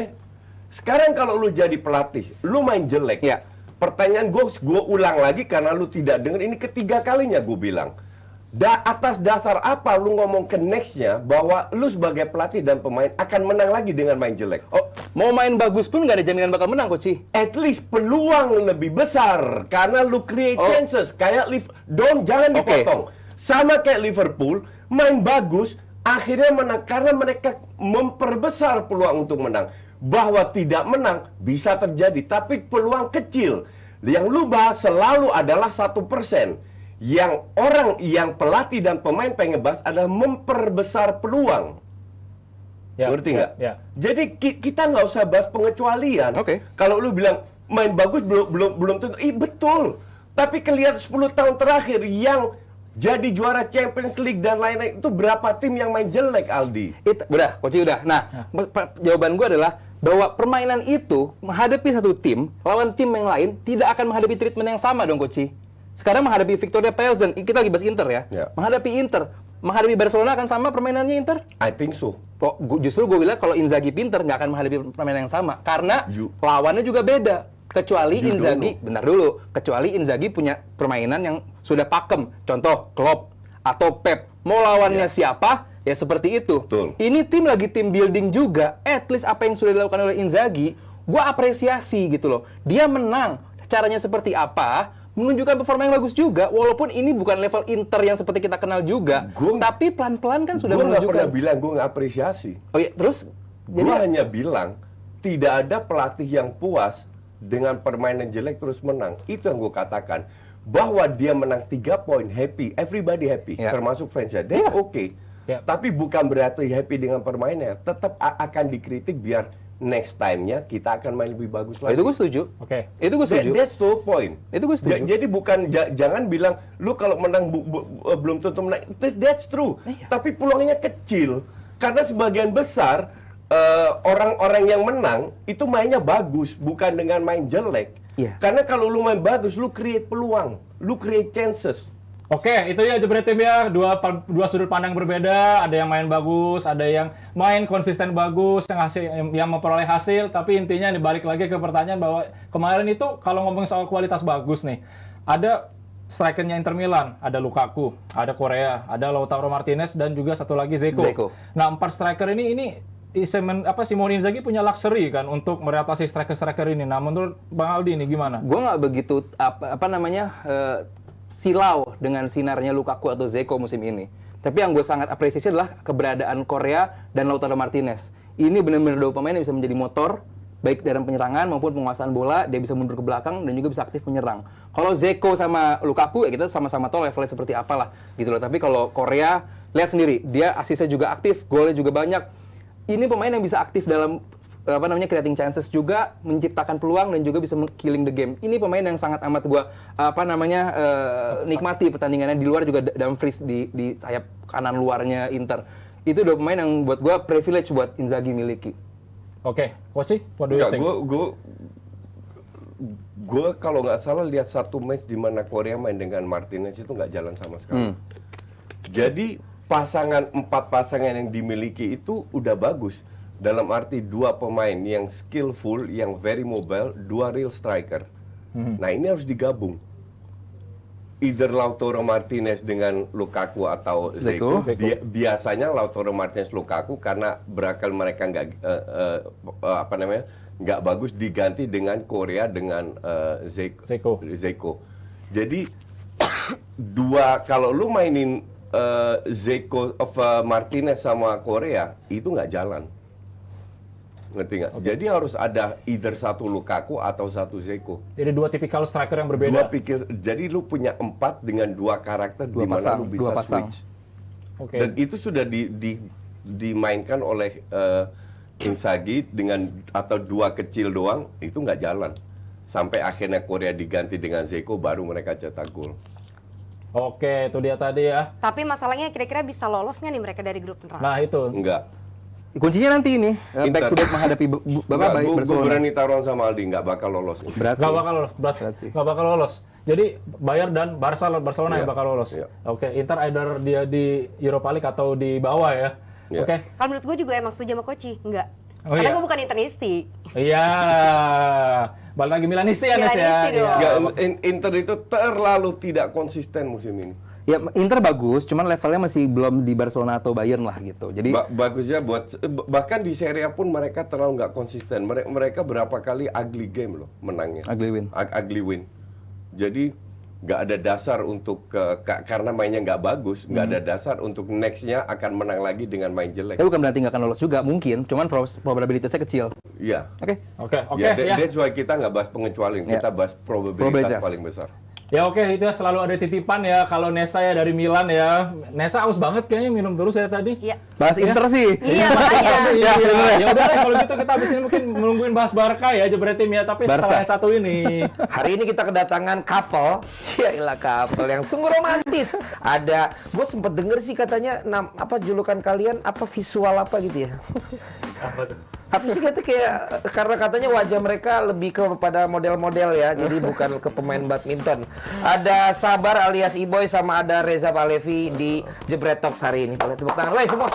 Sekarang kalau lu jadi pelatih, lu main jelek. Iya. Pertanyaan gue ulang lagi karena lu tidak dengar. Ini ketiga kalinya gue bilang. Atas dasar apa lu ngomong ke nextnya bahwa lu sebagai pelatih dan pemain akan menang lagi dengan main jelek? Oh, mau main bagus pun nggak ada jaminan bakal menang, Koci. At least peluang lebih besar karena lu create Oh. chances kayak jangan Oke. dipotong. Sama kayak Liverpool main bagus akhirnya menang karena mereka memperbesar peluang untuk menang. Bahwa tidak menang bisa terjadi tapi peluang kecil. Yang lu bahas selalu adalah 1%. Yang pelatih dan pemain pengen bahas adalah memperbesar peluang. Ya, Ngerti nggak? ya. Jadi kita nggak usah bahas pengecualian. Oke. Kalau lu bilang main bagus belum tentu. Betul. Tapi kelihatan 10 tahun terakhir yang jadi juara Champions League dan lain-lain itu berapa tim yang main jelek, Aldi? Udah, Koci udah. Nah, jawaban gue adalah bahwa permainan itu menghadapi satu tim, lawan tim yang lain tidak akan menghadapi treatment yang sama dong, Koci. Sekarang menghadapi Victoria Pilsen, kita lagi bahas Inter ya. Ya. Menghadapi Inter, menghadapi Barcelona akan sama permainannya Inter? I think so. Kok justru gue bilang kalau Inzaghi pinter nggak akan menghadapi permainan yang sama karena lawannya juga beda. Kecuali You Inzaghi, bentar dulu. Kecuali Inzaghi punya permainan yang sudah pakem. Contoh Klopp atau Pep. Mau lawannya siapa? Ya seperti itu. Betul. Ini tim lagi tim building juga. At least apa yang sudah dilakukan oleh Inzaghi, gue apresiasi gitu loh. Dia menang. Caranya seperti apa? Menunjukkan performa yang bagus juga. Walaupun ini bukan level Inter yang seperti kita kenal juga. Tapi pelan-pelan kan sudah Gue nggak menunjukkan. pernah bilang gue nggak apresiasi. Oh iya, terus Gue hanya bilang tidak ada pelatih yang puas dengan permainan jelek terus menang. Itu yang gue katakan. Bahwa dia menang 3 poin, happy, everybody happy, Ya. termasuk fansnya. That's okay. Ya. Tapi bukan berarti happy dengan permainannya. Tetap akan dikritik biar next time-nya kita akan main lebih bagus Oh, lagi. itu gue setuju. Oke. Itu gue setuju. That's the point. Itu gue setuju. Jadi bukan jangan bilang lu kalau menang belum tentu menang. That's true. Iya. Tapi peluangnya kecil karena sebagian besar orang-orang yang menang itu mainnya bagus, bukan dengan main jelek. Iya. Karena kalau lu main bagus, lu create peluang, lu create chances. Oke, itu ya Jebret Tim ya, dua sudut pandang berbeda, ada yang main bagus, ada yang main konsisten bagus, yang memperoleh hasil, tapi intinya nih balik lagi ke pertanyaan bahwa kemarin itu kalau ngomong soal kualitas bagus nih, ada strikernya Inter Milan, ada Lukaku, ada Korea, ada Lautaro Martinez dan juga satu lagi Dzeko. Nah, 4 striker ini Simone Inzaghi punya luxury kan untuk meratasi striker-striker ini. Nah, menurut Bang Aldi ini gimana? Gue nggak begitu silau dengan sinarnya Lukaku atau Dzeko musim ini. Tapi yang gue sangat apresiasi adalah keberadaan Korea dan Lautaro Martinez. Ini benar-benar dua pemain yang bisa menjadi motor, baik dalam penyerangan maupun penguasaan bola. Dia bisa mundur ke belakang dan juga bisa aktif menyerang. Kalau Dzeko sama Lukaku, ya kita sama-sama tahu levelnya seperti apalah gitu loh. Tapi kalau Korea, lihat sendiri, dia asisnya juga aktif, golnya juga banyak. Ini pemain yang bisa aktif dalam creating chances juga, menciptakan peluang dan juga bisa killing the game. Ini pemain yang sangat amat gua nikmati pertandingannya. Di luar juga Dumfries di sayap kanan luarnya Inter. Itu dua pemain yang buat gua privilege buat Inzaghi miliki. Oke, Coach, what do you think? Gue kalau nggak salah lihat satu match di mana Korea main dengan Martinez itu nggak jalan sama sekali. Jadi 4 pasangan yang dimiliki itu udah bagus. Dalam arti 2 pemain yang skillful, yang very mobile, 2 real striker. Nah ini harus digabung. Either Lautaro Martinez dengan Lukaku atau Dzeko. Biasanya Lautaro Martinez Lukaku karena berakal mereka nggak bagus diganti dengan Korea dengan Dzeko. Jadi kalau lu mainin Dzeko Martinez sama Korea itu nggak jalan. Ngerti nggak? Jadi harus ada either satu Lukaku atau satu Dzeko. Jadi 2 tipikal striker yang berbeda. Jadi lu punya 4 dengan 2 karakter di mana lu bisa switch. Okay. Dan itu sudah dimainkan oleh Inzaghi dengan atau 2 kecil doang, itu nggak jalan. Sampai akhirnya Korea diganti dengan Dzeko, baru mereka cetak gol. Oke, itu dia tadi ya. Tapi masalahnya kira-kira bisa lolos nggak nih mereka dari grup neraka? Nah itu. Enggak. Kuncinya nanti ini back to back menghadapi Barcelona. Gue berani taruhan sama Aldi, nggak bakal lolos. Nggak bakal lolos. Jadi Bayern dan Barcelona yang bakal lolos. Iya. Oke, Inter either dia di Europa League atau di bawah ya. Iya. Oke. Kalau menurut gue juga emang setuju sama Koci, enggak. Oh, Karena iya? gue bukan Internisti. Iya. Balik lagi Milanisti ya, Nes ya. Milanisti dong. Iya. Inter itu terlalu tidak konsisten musim ini. Ya Inter bagus, cuman levelnya masih belum di Barcelona atau Bayern lah gitu. Jadi Bagusnya bahkan di Serie A pun mereka terlalu nggak konsisten. Mereka berapa kali ugly game loh menangnya. Ugly win. Jadi nggak ada dasar untuk karena mainnya nggak bagus, nggak ada dasar untuk nextnya akan menang lagi dengan main jelek. bukan berarti nggak akan lolos juga, mungkin, cuman probabilitasnya kecil. Iya. Oke. Ya. That's why kita nggak bahas pengecualian, kita bahas probabilitas paling besar. Ya oke, itu ya selalu ada titipan ya. Kalau Nesa ya dari Milan ya. Nesa aus banget kayaknya minum terus ya tadi. Iya. Bahas Inter sih. Iya, makanya. Ya udah deh kalau gitu kita habis ini mungkin menungguin bahas Barca ya Jebret Tim ya. Tapi setelah yang satu ini. Hari ini kita kedatangan couple, sialah couple yang sungguh romantis. Ada, gue sempet denger sih katanya julukan kalian visual apa gitu ya? Apa tuh? Apa sih kayak karena katanya wajah mereka lebih kepada model-model ya, jadi bukan ke pemain badminton. Ada Sabar alias Iboy sama ada Reza Palevi di Jebret Talks hari ini. Boleh tepuk tangan, woi semua.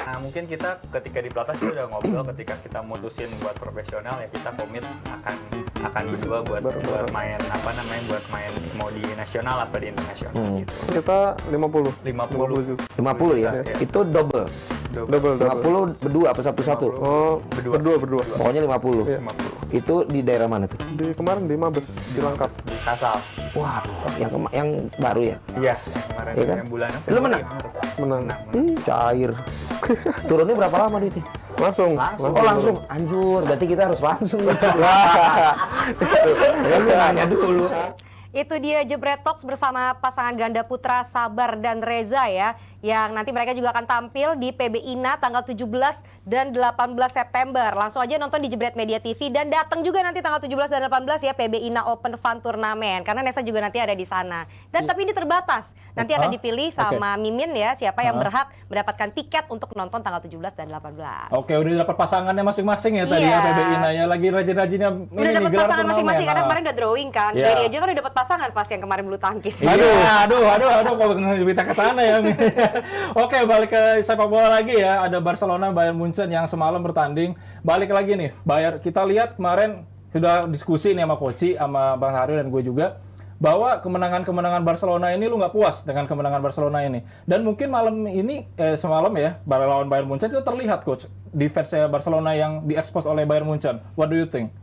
Nah mungkin kita ketika di Platas kita udah ngobrol ketika kita mutusin buat profesional ya kita komit akan berdua buat main buat main mau di nasional apa di internasional gitu. Kita 50 50 ya? Itu double. 50 berdua apa satu-satu? Oh, berdua. Pokoknya 50. Iya. 50. Itu di daerah mana tuh? Di kemarin di Mabes, di Langkap. Di Kasal. Wah, yang baru ya? Iya, yang kemarin Iya kan? yang bulan Lu menang? Menang. Cair. Turunnya berapa lama duitnya? Langsung. Oh langsung, anjur. Berarti kita harus langsung. Wah. Nanya dulu. Itu dia Jebret Talks bersama pasangan ganda putra Sabar dan Reza ya. Yang nanti mereka juga akan tampil di PB INA tanggal 17 dan 18 September. Langsung aja nonton di Jebret Media TV dan datang juga nanti tanggal 17 dan 18 ya PB INA Open Fun Turnamen. Karena Nesa juga nanti ada di sana. Dan tapi ini terbatas. Nanti akan dipilih sama Mimin ya siapa yang berhak mendapatkan tiket untuk nonton tanggal 17 dan 18. Oke, udah dapat pasangannya masing-masing ya tadi ya PB INA ya. Lagi rajin-rajinnya udah dapat pasangan masing-masing karena kemarin udah drawing kan. Dari aja kan udah dapat pasangan pas yang kemarin bulu tangkis. Iya, aduh, kok kita ke sana ya. Oke, balik ke sepak bola lagi ya. Ada Barcelona Bayern Munchen yang semalam bertanding. Balik lagi nih, kita lihat kemarin sudah diskusi nih sama Koci, sama Bang Haryo dan gue juga, bahwa kemenangan-kemenangan Barcelona ini lu nggak puas dengan kemenangan Barcelona ini. Dan mungkin malam ini, semalam ya, lawan Bayern Munchen itu terlihat, Coach, defense Barcelona yang diekspos oleh Bayern Munchen. What do you think?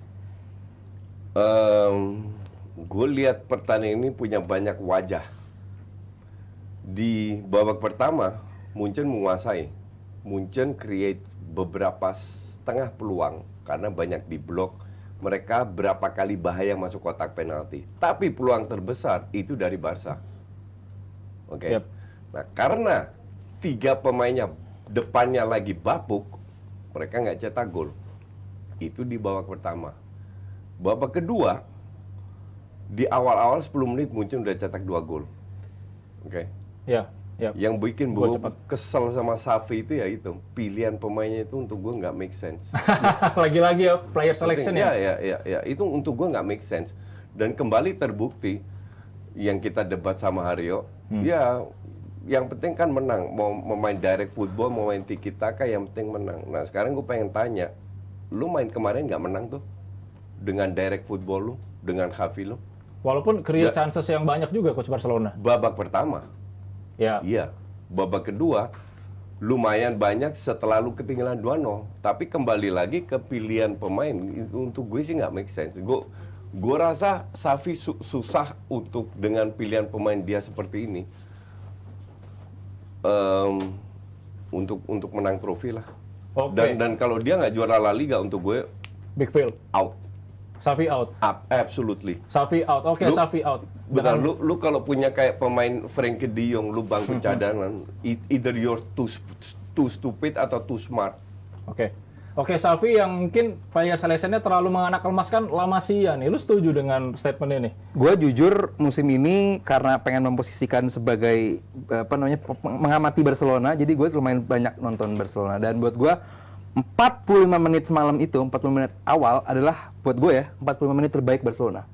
Gue lihat pertandingan ini punya banyak wajah. Di babak pertama, Munchen menguasai. Munchen create beberapa setengah peluang karena banyak diblok. Mereka berapa kali bahaya masuk kotak penalti. Tapi peluang terbesar itu dari Barca. Oke. Yep. Nah, karena 3 pemainnya depannya lagi bapuk, mereka nggak cetak gol. Itu di babak pertama. Babak kedua, di awal-awal 10 menit Munchen udah cetak 2 gol. Oke. Ya. Yang bikin Gol gue cepat. kesel sama Xavi itu ya itu. Pilihan pemainnya itu untuk gue nggak make sense. Lagi-lagi ya, player selection ya. Ya. Itu untuk gue nggak make sense. Dan kembali terbukti, yang kita debat sama Haryo, ya yang penting kan menang. Mau main direct football, mau main tiki taka, yang penting menang. Nah sekarang gue pengen tanya, lu main kemarin nggak menang tuh? Dengan direct football lu, dengan Xavi lu. Walaupun create chances yang banyak juga Coach Barcelona. Babak pertama, Ya. iya. Babak kedua, lumayan banyak setelah lu ketinggalan 2-0. Tapi kembali lagi ke pilihan pemain. Itu untuk gue sih nggak make sense. Gue rasa Xavi susah untuk dengan pilihan pemain dia seperti ini. Untuk menang trofi lah. Oke. Dan kalau dia nggak juara La Liga, untuk gue Big fail. out. Xavi out. Absolutely. Xavi out. Oke, Lu- Xavi out. Betul, lu kalau punya kayak pemain Frenkie de Jong, lu bangku cadangan, either you're too stupid atau too smart. Oke. Oke, Xavi yang mungkin player selection-nya terlalu menganak-emaskan La Masia nih. Lu setuju dengan statement ini? Gue jujur musim ini karena pengen memposisikan sebagai mengamati Barcelona, jadi gue lumayan banyak nonton Barcelona. Dan buat gue 45 menit semalam itu, 45 menit awal adalah buat gue ya 45 menit terbaik Barcelona.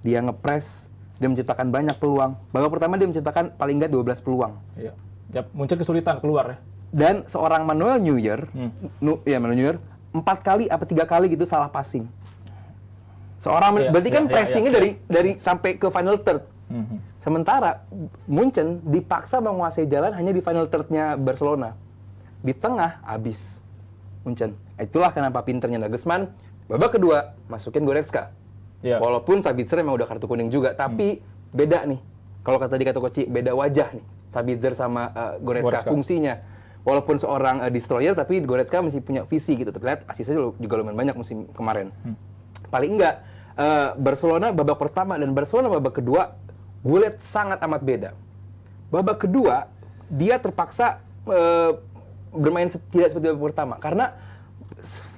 Dia ngepres, dia menciptakan banyak peluang. Babak pertama dia menciptakan paling nggak 12 peluang. Iya. Ya, Munchen kesulitan keluar ya. Dan seorang Manuel Neuer, Manuel Neuer 4 kali apa 3 kali gitu salah passing. Iya, Berarti kan iya, pressingnya iya. dari sampai ke final third. Sementara Munchen dipaksa menguasai jalan hanya di final third-nya Barcelona. Di tengah habis Munchen. Itulah kenapa pinternya Nagelsmann. Babak kedua masukin Goretzka. Iya. Walaupun Sabitzer memang udah kartu kuning juga, tapi beda nih. Kalau tadi kata Koci, beda wajah nih. Sabitzer sama Goretzka fungsinya. Walaupun seorang destroyer, tapi Goretzka masih punya visi gitu. Terlihat asisnya juga lumayan banyak musim kemarin. Paling enggak, Barcelona babak pertama dan Barcelona babak kedua, gue lihat sangat amat beda. Babak kedua, dia terpaksa bermain tidak seperti babak pertama. Karena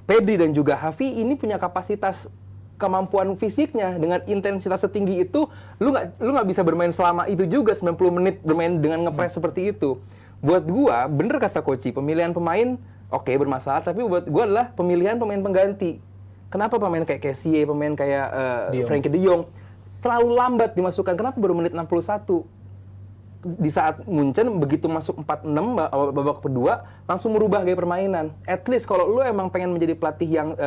Pedri dan juga Xavi ini punya kapasitas kemampuan fisiknya dengan intensitas setinggi itu, lu nggak bisa bermain selama itu juga 90 menit bermain dengan ngepres seperti itu. Buat gua, bener kata Koci, pemilihan pemain oke, bermasalah, tapi buat gua adalah pemilihan pemain pengganti. Kenapa pemain kayak Kessie, pemain kayak Frenkie de Jong terlalu lambat dimasukkan? Kenapa baru menit 61? Di saat Munchen begitu masuk 46 babak kedua langsung merubah gaya permainan. At least kalau lu emang pengen menjadi pelatih yang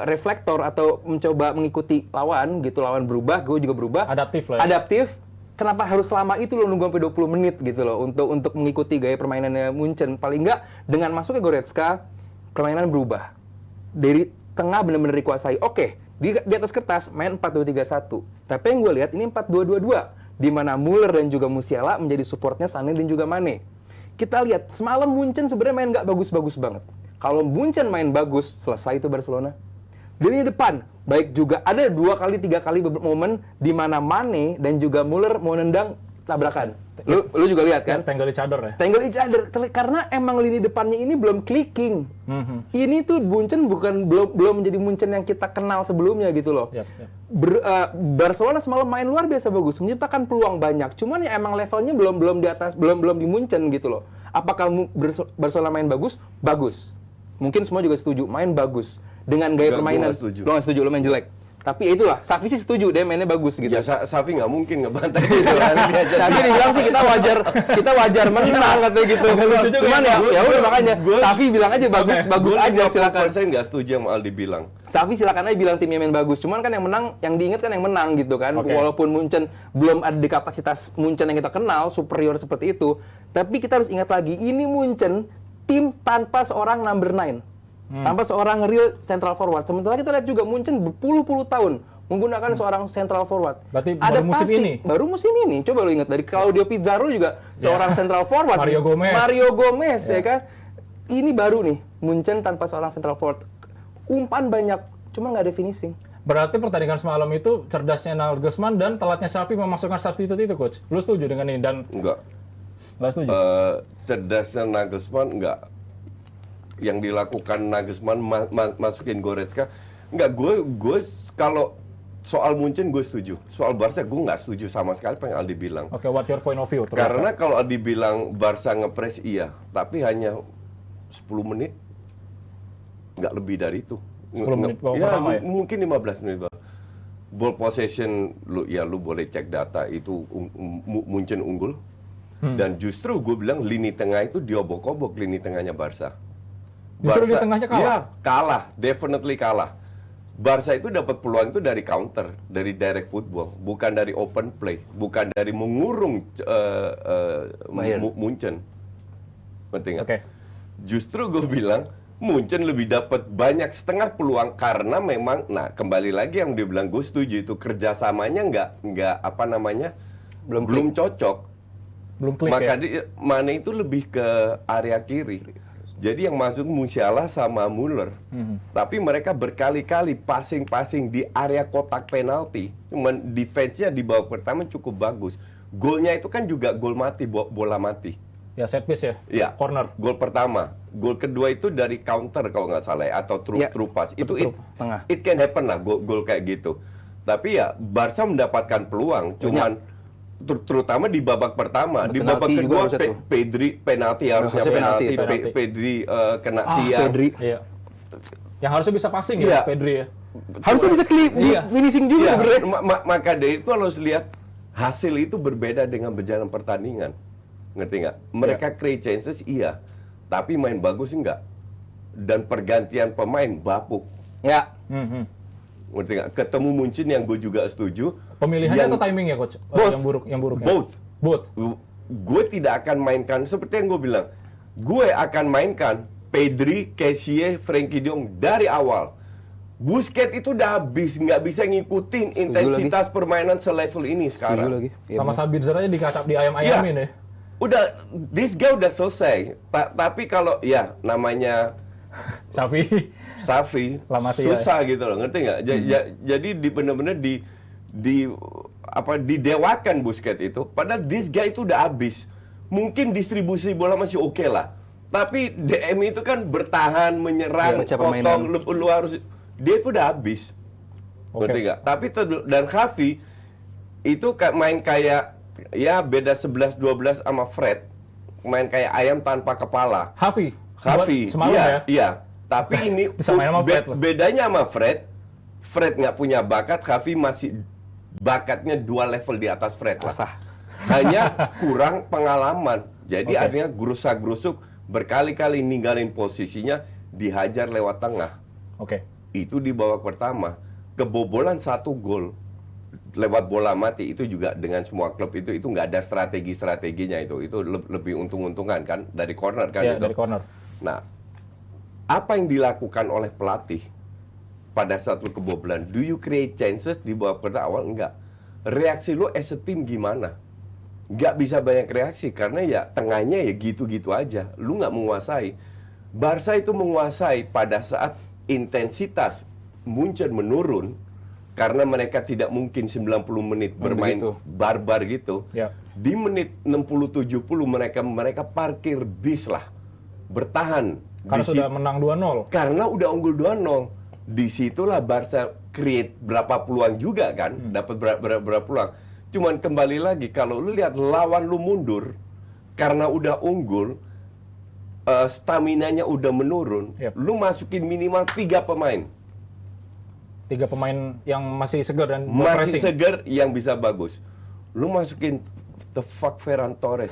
reflektor atau mencoba mengikuti lawan gitu, lawan berubah, gue juga berubah. Adaptif lah ya. Adaptif. Kenapa harus lama itu lo nunggu sampai 20 menit gitu loh untuk mengikuti gaya permainannya Munchen? Paling enggak dengan masuknya Goretzka permainan berubah. Dari tengah benar-benar dikuasai. Oke, di atas kertas main 4-2-3-1. Tapi yang gue lihat ini 4-2-2-2. Di mana Müller dan juga Musiala menjadi supportnya Sané dan juga Mane. Kita lihat semalam Munchen sebenarnya main nggak bagus-bagus banget. Kalau Munchen main bagus, selesai itu Barcelona. Di lini depan, baik juga ada 2-3 kali momen di mana Mane dan juga Müller mau nendang tabrakan. Lu juga lihat kan? Tangle each other ya. Tangle each other karena emang lini depannya ini belum clicking. Ini tuh Munchen belum menjadi Munchen yang kita kenal sebelumnya gitu loh. Yep. Barcelona semalam main luar biasa bagus, menciptakan peluang banyak. Cuman ya emang levelnya belum di atas, belum di Munchen gitu loh. Apakah Barcelona main bagus? Bagus. Mungkin semua juga setuju, main bagus dengan gaya permainan. Gua nggak setuju. Lo nggak setuju, lo main jelek. Tapi ya itulah, Xavi sih setuju, dia mainnya bagus gitu. Ya Xavi nggak mungkin ngebantai gitu kan. Xavi dibilang sih kita wajar menang katanya gitu. Cuman ya udah makanya Xavi bilang aja bagus aja, silakan. Saya nggak setuju sama Aldi bilang. Xavi silakan aja bilang timnya main bagus. Cuman kan yang menang, yang diingat kan yang menang gitu kan. Oke. Walaupun Munchen belum ada di kapasitas Munchen yang kita kenal superior seperti itu, tapi kita harus ingat lagi, ini Munchen tim tanpa seorang number 9. Tanpa seorang real central forward. Sementara kita lihat juga Munchen berpuluh-puluh tahun menggunakan seorang central forward. Berarti baru musim ini? Baru musim ini. Coba lu ingat dari Claudio Pizarro juga seorang central forward. Mario Gomez ya kan. Ini baru nih Munchen tanpa seorang central forward. Umpan banyak, cuma nggak ada finishing. Berarti pertandingan semalam itu cerdasnya Nagelsmann dan telatnya Xavi memasukkan substitute itu, coach. Lu setuju dengan ini dan Enggak. nggak setuju? Cerdasnya Nagelsmann enggak. Yang dilakukan Nagelsmann masukin Goretzka enggak. Gue kalau soal Munchen gue setuju, soal Barca gue nggak setuju sama sekali apa yang Aldi bilang. Oke, what your point of view? Karena kalau Aldi bilang Barca ngepres iya, tapi hanya 10 menit, nggak lebih dari itu. 10 menit babak Ya, pertama ya? mungkin 15 menit. Ball possession lu boleh cek data itu Munchen unggul. Dan justru gue bilang lini tengah itu diobok-obok lini tengahnya Barca. Justru di tengahnya kalah? Iya, kalah, definitely kalah. Barca itu dapat peluang itu dari counter, dari direct football, bukan dari open play, bukan dari mengurung Munchen. Penting nggak? Oke. Justru gue bilang Munchen lebih dapat banyak setengah peluang karena memang, nah kembali lagi yang dia bilang gue setuju itu kerjasamanya nggak apa namanya belum cocok. Belum klik Maka ya? Mane itu lebih ke area kiri. Jadi yang masuk Musiala sama Muller. Tapi mereka berkali-kali passing di area kotak penalti. Cuman defense-nya di babak pertama cukup bagus. Golnya itu kan juga gol mati, bola mati. Ya, set piece ya? Ya, Corner. Gol pertama. Gol kedua itu dari counter kalau nggak salah ya, atau true pass. Itu tengah. it can happen lah, gol kayak gitu. Tapi ya Barca mendapatkan peluang, cuman terutama di babak pertama. Di babak kedua Pedri penalti harusnya penalti. Pedri kena tiang. Pedri. Iya. Yang harusnya bisa passing ya, Pedri ya? Harusnya bisa finishing juga sebenarnya. Maka dari itu harus lihat hasil itu berbeda dengan berjalan pertandingan. Ngerti nggak? Mereka create chances iya, tapi main bagus enggak. Dan pergantian pemain bapuk. Ya. Ngerti nggak? Ketemu Munchen yang gue juga setuju. Pemilihannya atau timingnya, coach? Both. Yang buruk. Both. Gue tidak akan mainkan seperti yang gue bilang. Gue akan mainkan Pedri, Kessie, Frenkie de Jong dari awal. Busquets itu udah habis, nggak bisa ngikutin intensitas permainan selevel ini sekarang. Sama Sabitzer aja dikacap di ayam-ayamin ya. Udah, this guy udah selesai. Tapi kalau ya namanya Xavi susah gitu loh, ngerti nggak? Jadi benar-benar didewakan Busquets itu. Padahal this guy itu udah habis. Mungkin distribusi bola masih oke lah. Tapi DM itu kan bertahan, menyerang, potong, lu harus, dia itu udah habis. Ngerti nggak? Tapi dan Xavi itu main kayak ya beda 11-12 sama Fred. Main kayak ayam tanpa kepala. Xavi. Semalam iya. Tapi ini bedanya sama Fred nggak punya bakat, Xavi masih bakatnya 2 level di atas Fred lah. Hanya kurang pengalaman. Jadi akhirnya gerusak-gerusuk, berkali-kali ninggalin posisinya, dihajar lewat tengah. Itu di babak pertama. Kebobolan 1 gol lewat bola mati itu juga dengan semua klub itu nggak ada strategi-strateginya itu lebih untung-untungan kan dari corner kan itu. Dari corner. Nah, apa yang dilakukan oleh pelatih pada saat lu kebobolan? Do you create chances di babak pertama awal? Enggak. Reaksi lu as a team gimana? Nggak bisa banyak reaksi karena ya tengahnya ya gitu-gitu aja. Lu nggak menguasai. Barca itu menguasai pada saat intensitas Munchen menurun karena mereka tidak mungkin 90 menit bermain barbar gitu. Di menit 60-70 mereka parkir bis lah. Bertahan. Karena sudah menang 2-0. Karena udah unggul 2-0. Disitulah Barca create berapa peluang juga kan. Dapat berapa peluang. Cuman kembali lagi, kalau lu lihat lawan lu mundur, karena udah unggul, staminanya udah menurun, lu masukin minimal 3 pemain. 3 pemain yang masih segar dan Masih pressing. seger yang bisa bagus. Lu masukin the fuck Ferran Torres.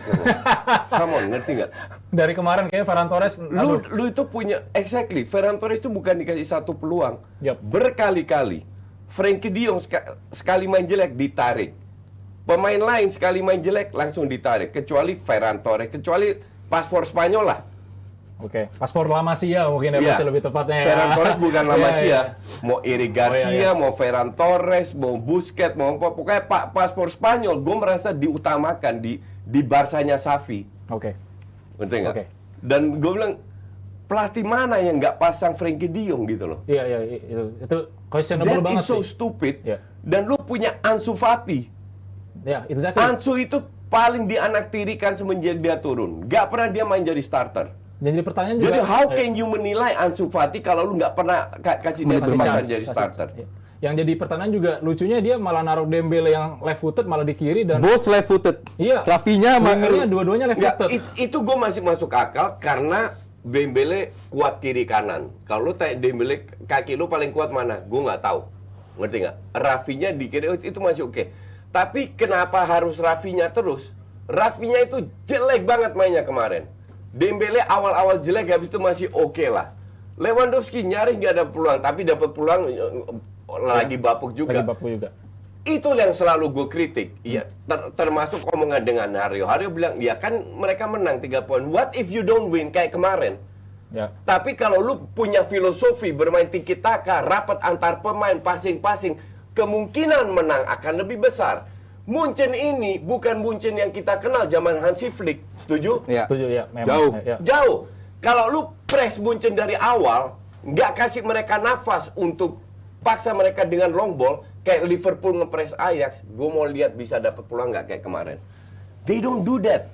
Come on, ngerti nggak? Dari kemarin kayak Ferran Torres, Lu itu punya exactly. Ferran Torres itu bukan dikasih satu peluang. Yup. Berkali-kali. Frenkie de Jong sekali main jelek ditarik. Pemain lain sekali main jelek langsung ditarik. Kecuali Ferran Torres, kecuali paspor Spanyol lah. Oke, paspor La Masia mungkin ya, Iya. Bos, lebih tepatnya. Ferran Torres bukan La Iya, Masia. iya. Mau Eric Garcia, iya. mau Ferran Torres, mau Busquets, mau apa. Pokoknya paspor Spanyol, gue merasa diutamakan di Barsanya Xavi. Oke. Ngerti nggak? Oke. Dan gue bilang, pelatih mana yang nggak pasang Frenkie de Jong gitu loh. Iya, itu questionable That banget is so sih. stupid. Iya. Dan lu punya Ansu Fati. Ya, itu exactly. Ansu itu paling dianaktirikan semenjak dia turun. Gak pernah dia main jadi starter. Dan jadi pertanyaan juga. Jadi how can you menilai Ansu Fati kalau lu nggak pernah kasih dia kasih kesempatan chance, jadi kasih starter? chance. Iya. Yang jadi pertanyaan juga lucunya dia malah naruh Dembele yang left footed malah di kiri dan Both left footed. Iya. Rafinha sama wingernya dua-duanya left Nggak, footed. itu gue masih masuk akal karena Dembele kuat kiri kanan. Kalau lu tanya Dembele kaki lu paling kuat mana? Gue nggak tahu. Ngerti nggak? Rafinha di kiri itu masih oke. Tapi kenapa harus Rafinha terus? Rafinha itu jelek banget mainnya kemarin. Dembele awal-awal jelek, habis itu masih oke lah. Lewandowski nyaris nggak ada peluang, tapi dapat peluang lagi bapuk juga. Lagi bapu juga. Itu yang selalu gue kritik. Iya, termasuk omongan dengan Hario. Hario bilang, ya kan mereka menang 3 poin. What if you don't win kayak kemarin? Ya. Tapi kalau lu punya filosofi bermain tiki taka, rapat antar pemain, passing-passing, kemungkinan menang akan lebih besar. Munchen ini bukan Munchen yang kita kenal zaman Hansi Flick. Setuju? Ya. Setuju ya, memang. Jauh. Ya. Jauh. Kalau lu press Munchen dari awal, nggak kasih mereka nafas untuk paksa mereka dengan long ball, kayak Liverpool ngepress Ajax, gue mau lihat bisa dapat peluang nggak kayak kemarin. They don't do that.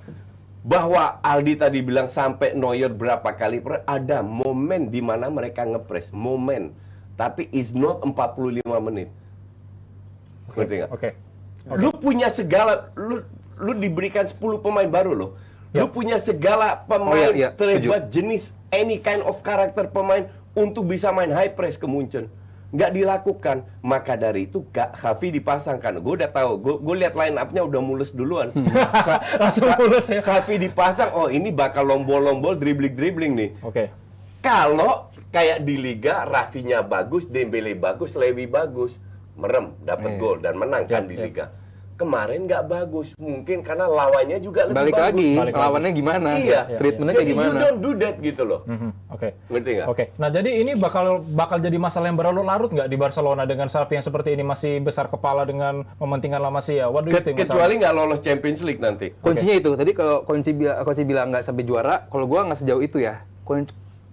Bahwa Aldi tadi bilang sampai Neuer berapa kali, ada momen di mana mereka ngepress, momen. Tapi is not 45 menit. Ngerti nggak? Oke. Lu punya segala, lu diberikan 10 pemain baru loh. Lu punya segala pemain terhebat jenis any kind of karakter pemain untuk bisa main high press ke Munchen. Nggak dilakukan. Maka dari itu Xavi dipasangkan. Gue udah tahu, gue lihat line up-nya udah mulus duluan. Langsung mulus ya. Xavi dipasang, oh ini bakal lombol-lombol, dribbling-dribbling nih. Oke. Kalau kayak di Liga, Rafinha bagus, Dembele bagus, Lewy bagus, merem, dapat gol dan menang kan di Liga. Kemarin nggak bagus, mungkin karena lawannya juga lebih Balik bagus. lagi, Balik lagi. lawannya gimana? Iya. Treatmentnya Jadi kayak gimana? you don't do that gitu loh. Oke. Ngerti nggak? Oke. Nah, jadi ini bakal jadi masalah yang berlarut nggak di Barcelona dengan Xavi yang seperti ini masih besar kepala dengan mementingkan La Masia. What do you think? Mas Kecuali nggak lolos Champions League nanti. Kuncinya itu. Tadi kalau Kunci bilang nggak sampai juara, kalau gua nggak sejauh itu ya.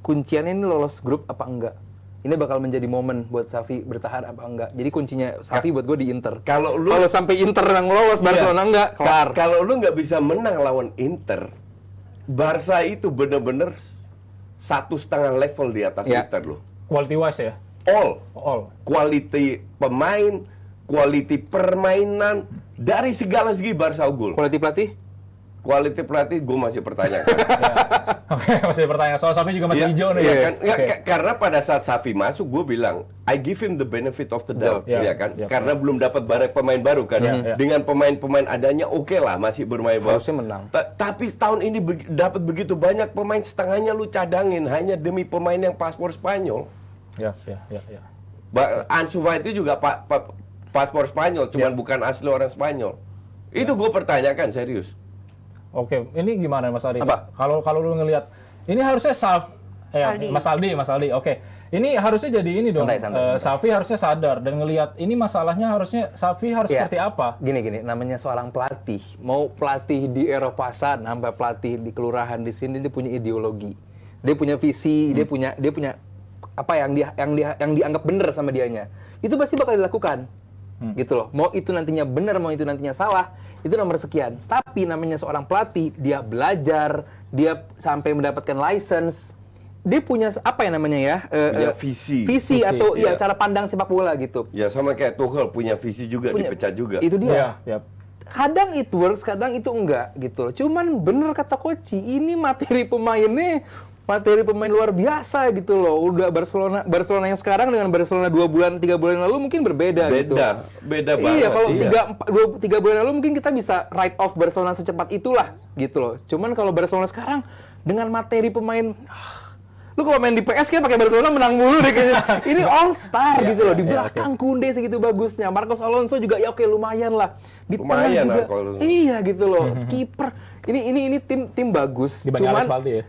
Kunciannya ini lolos grup apa enggak? Ini bakal menjadi momen buat Xavi bertahan apa enggak. Jadi kuncinya Xavi buat gue di Inter. Kalau sampai Inter yang lolos, Barcelona enggak, kelar. Kalau lu nggak bisa menang lawan Inter, Barca itu bener-bener 1,5 level di atas Ya. Inter loh. Quality wise ya. All. Quality pemain, quality permainan, dari segala segi Barca unggul. Quality pelatih? Quality pelatih gue masih pertanyakan. Oke, masih pertanyaan. Soal Xavi juga masih hijau nih. Iya ya. kan? Nggak, Oke. karena pada saat Xavi masuk, gue bilang, I give him the benefit of the doubt, Iya, ya kan? iya, Karena belum dapat banyak pemain baru kan. Iya, iya. Dengan pemain-pemain adanya, oke lah, masih bermain bagus. Harusnya menang. Tapi tahun ini dapat begitu banyak pemain, setengahnya lu cadangin hanya demi pemain yang paspor Spanyol. Ya. Ansu Fati juga paspor Spanyol, cuman bukan asli orang Spanyol. Itu gue pertanyakan serius. Oke, ini gimana Mas Aldi? Apa? Kalau lu ngelihat ini harusnya Aldi. Mas Aldi. Oke. Ini harusnya jadi ini dong. Santai. Xavi harusnya sadar dan ngelihat ini masalahnya harusnya Xavi harus Ya, seperti apa? Gini, namanya seorang pelatih. Mau pelatih di Eropa sana, sampai pelatih di kelurahan di sini, dia punya ideologi. Dia punya visi, dia punya apa yang dianggap benar sama dianya. Itu pasti bakal dilakukan. Gitu loh. Mau itu nantinya benar, mau itu nantinya salah, itu nomor sekian. Tapi namanya seorang pelatih, dia belajar, dia sampai mendapatkan license. Dia punya apa ya namanya ya? Punya visi. Visi atau iya. cara pandang sepak bola gitu. Ya sama kayak Tuchel punya visi juga, dipecat juga. Itu dia. Ya. Kadang it works, kadang itu enggak gitu loh. Cuman bener kata Koci, ini materi pemainnya materi pemain luar biasa gitu loh. Udah Barcelona yang sekarang dengan Barcelona 2 bulan 3 bulan yang lalu mungkin berbeda gitu. Beda banget. Iya, kalau 3 bulan lalu mungkin kita bisa write off Barcelona secepat itulah gitu loh. Cuman kalau Barcelona sekarang dengan materi pemain lu kalau main di PS kan pakai Barcelona menang mulu deh kayaknya. Ini all star gitu loh. Di belakang Koundé segitu bagusnya. Marcos Alonso juga ya oke lumayan lah. Di tengah Lumayan juga. Marcos Alonso. Iya gitu loh. Kiper. Ini tim bagus. Dibanding Alex Balti ya?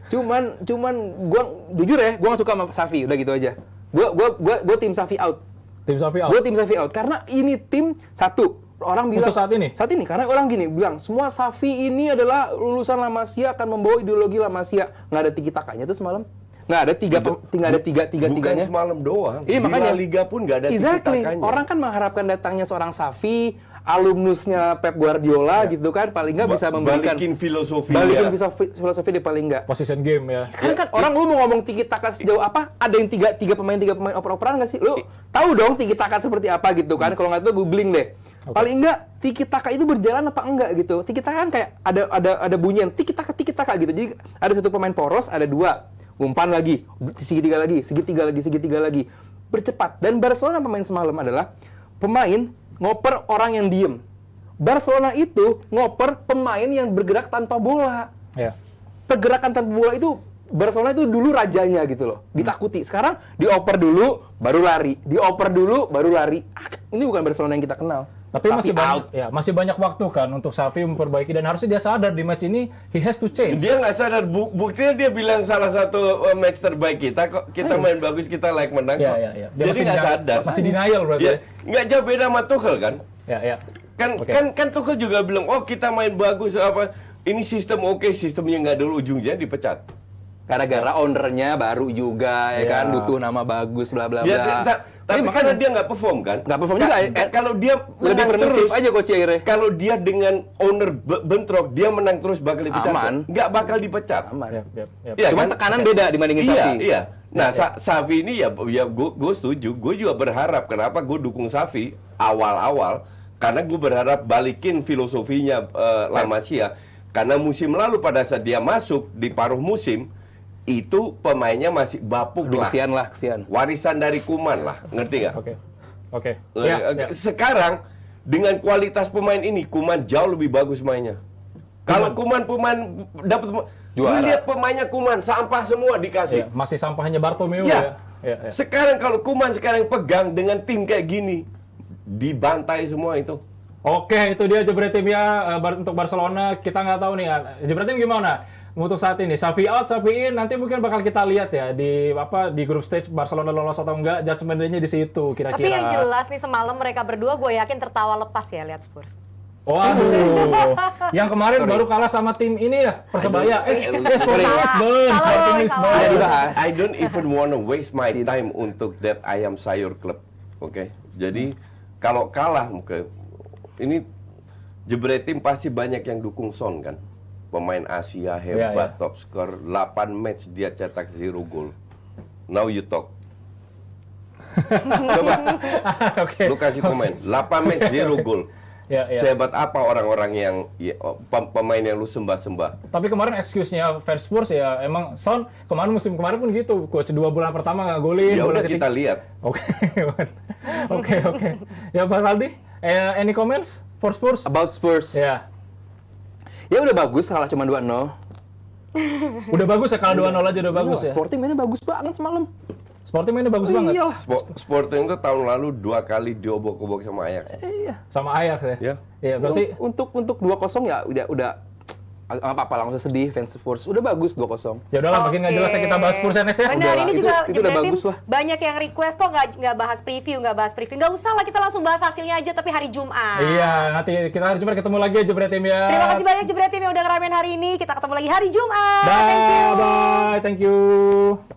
Cuman gua jujur ya, gua nggak suka sama Xavi, udah gitu aja. Gua tim Xavi out. Tim Xavi out. Gue tim Xavi out karena ini tim satu orang bilang Untuk saat ini karena orang gini bilang semua Xavi ini adalah lulusan La Masia akan membawa ideologi La Masia. Nggak ada tiki takanya tuh semalam. Nggak ada tiganya. Bukan semalam doang. Iya, Di makanya. La Liga pun nggak ada Exactly. tiki-takanya. Orang kan mengharapkan datangnya seorang Xavi, alumnusnya Pep Guardiola gitu kan, paling nggak bisa memberikan Balikin filosofi. filosofi dia paling nggak. Position game ya. Sekarang kan orang lu mau ngomong tiki taka sejauh apa? Ada yang tiga pemain oper-operan nggak sih? Lu tahu dong tiki taka seperti apa gitu kan? Kalau nggak tahu googling deh. Paling enggak tiki taka itu berjalan apa enggak gitu. Tiki taka kan kayak ada bunyian tiki taka gitu. Jadi ada satu pemain poros, ada dua. Umpan lagi, segitiga lagi. Bercepat. Dan Barcelona pemain semalam adalah pemain ngoper orang yang diem. Barcelona itu ngoper pemain yang bergerak tanpa bola. Ya. Pergerakan tanpa bola itu Barcelona itu dulu rajanya gitu loh. Ditakuti. Sekarang dioper dulu baru lari. Ini bukan Barcelona yang kita kenal. Tapi Xavi masih banyak waktu kan untuk Xavi memperbaiki dan harusnya dia sadar di match ini he has to change. Dia nggak sadar, buktinya dia bilang salah satu match terbaik kita kok, kita main bagus, kita like menang kok. Iya. Dia Jadi nggak sadar. Masih denial berarti. Dia nggak jauh beda sama Tuchel kan? Ya. Kan Tuchel juga bilang, oh kita main bagus apa, ini sistem oke, sistemnya nggak dulu ujungnya dipecat. Gara-gara ownernya baru juga ya kan, butuh nama bagus bla bla bla. Tapi karena dia nggak perform kan? Nggak perform juga. Kalau dia Lebih menang permisif terus, aja coach akhirnya. kalau dia dengan owner bentrok, dia menang terus bakal dipecat. Aman. Nggak bakal dipecat. Aman. Yap. Iya, Cuma kan? tekanan beda dibandingin Xavi. Iya. Nah, Xavi ini ya gue setuju. Gue juga berharap, kenapa gue dukung Xavi awal-awal, karena gue berharap balikin filosofinya La Masia. Karena musim lalu pada saat dia masuk di paruh musim, itu pemainnya masih bapuk lah. Kesian. Warisan dari Koeman lah, ngerti nggak? Oke. Sekarang dengan kualitas pemain ini, Koeman jauh lebih bagus mainnya. Kalau Koeman dapat Juara. lu lihat pemainnya Koeman sampah semua dikasih. Ya, masih sampahnya Bartomeu Ya. ya. Sekarang kalau Koeman sekarang pegang dengan tim kayak gini, dibantai semua itu. Oke, itu dia Jebretim ya untuk Barcelona. Kita nggak tahu nih, Jebretim gimana untuk saat ini? Xavi out, Xavi in, nanti mungkin bakal kita lihat ya di grup stage Barcelona lolos atau enggak, judgement day-nya di situ kira-kira. Tapi yang jelas nih semalam mereka berdua gue yakin tertawa lepas ya lihat Spurs. Waduh, yang kemarin baru kalah sama tim ini ya, Persebaya. Sporting Lisbon. Ada dibahas. I don't even wanna waste my time untuk that ayam sayur club. Oke. Jadi kalau kalah ini Jebretim pasti banyak yang dukung Son kan. Pemain Asia hebat, top skor 8 match dia cetak 0 gol. Now you talk. Coba. Oke. Lu kasih komen. 8 match 0 gol. Ya. Sehebat apa orang-orang yang pemain yang lu sembah-sembah. Tapi kemarin excuse-nya fans Spurs ya emang Son musim kemarin pun gitu. Coach 2 bulan pertama nggak golin. Ya bulan udah kita lihat. Oke. Ya Pak Aldi, any comments for Spurs? About Spurs. Ya. Ya udah bagus, kalah cuma 2-0. Udah bagus ya kalau 2-0 aja udah bagus ya. Sporting mainnya bagus banget semalam. Sporting mainnya bagus banget. Iyalah. Sporting itu tahun lalu 2 kali diobok-obok sama Ajax. Iya. Sama Ajax ya. Ya. Iya, berarti Untuk 2-0 ya udah apa langsung sedih fans Spurs. Udah bagus 2-0. ya udahlah makin nggak jelas ya kita bahas Spurs NS ya. Benar, ini Itu juga udah Jebretim bagus lah. banyak yang request kok nggak bahas preview. Nggak usah lah, kita langsung bahas hasilnya aja tapi hari Jumat. Iya, nanti kita hari Jumat ketemu lagi ya Jebretim ya. Terima kasih banyak Jebretim yang udah ngeramein hari ini. Kita ketemu lagi hari Jumat. Thank you. Bye, thank you.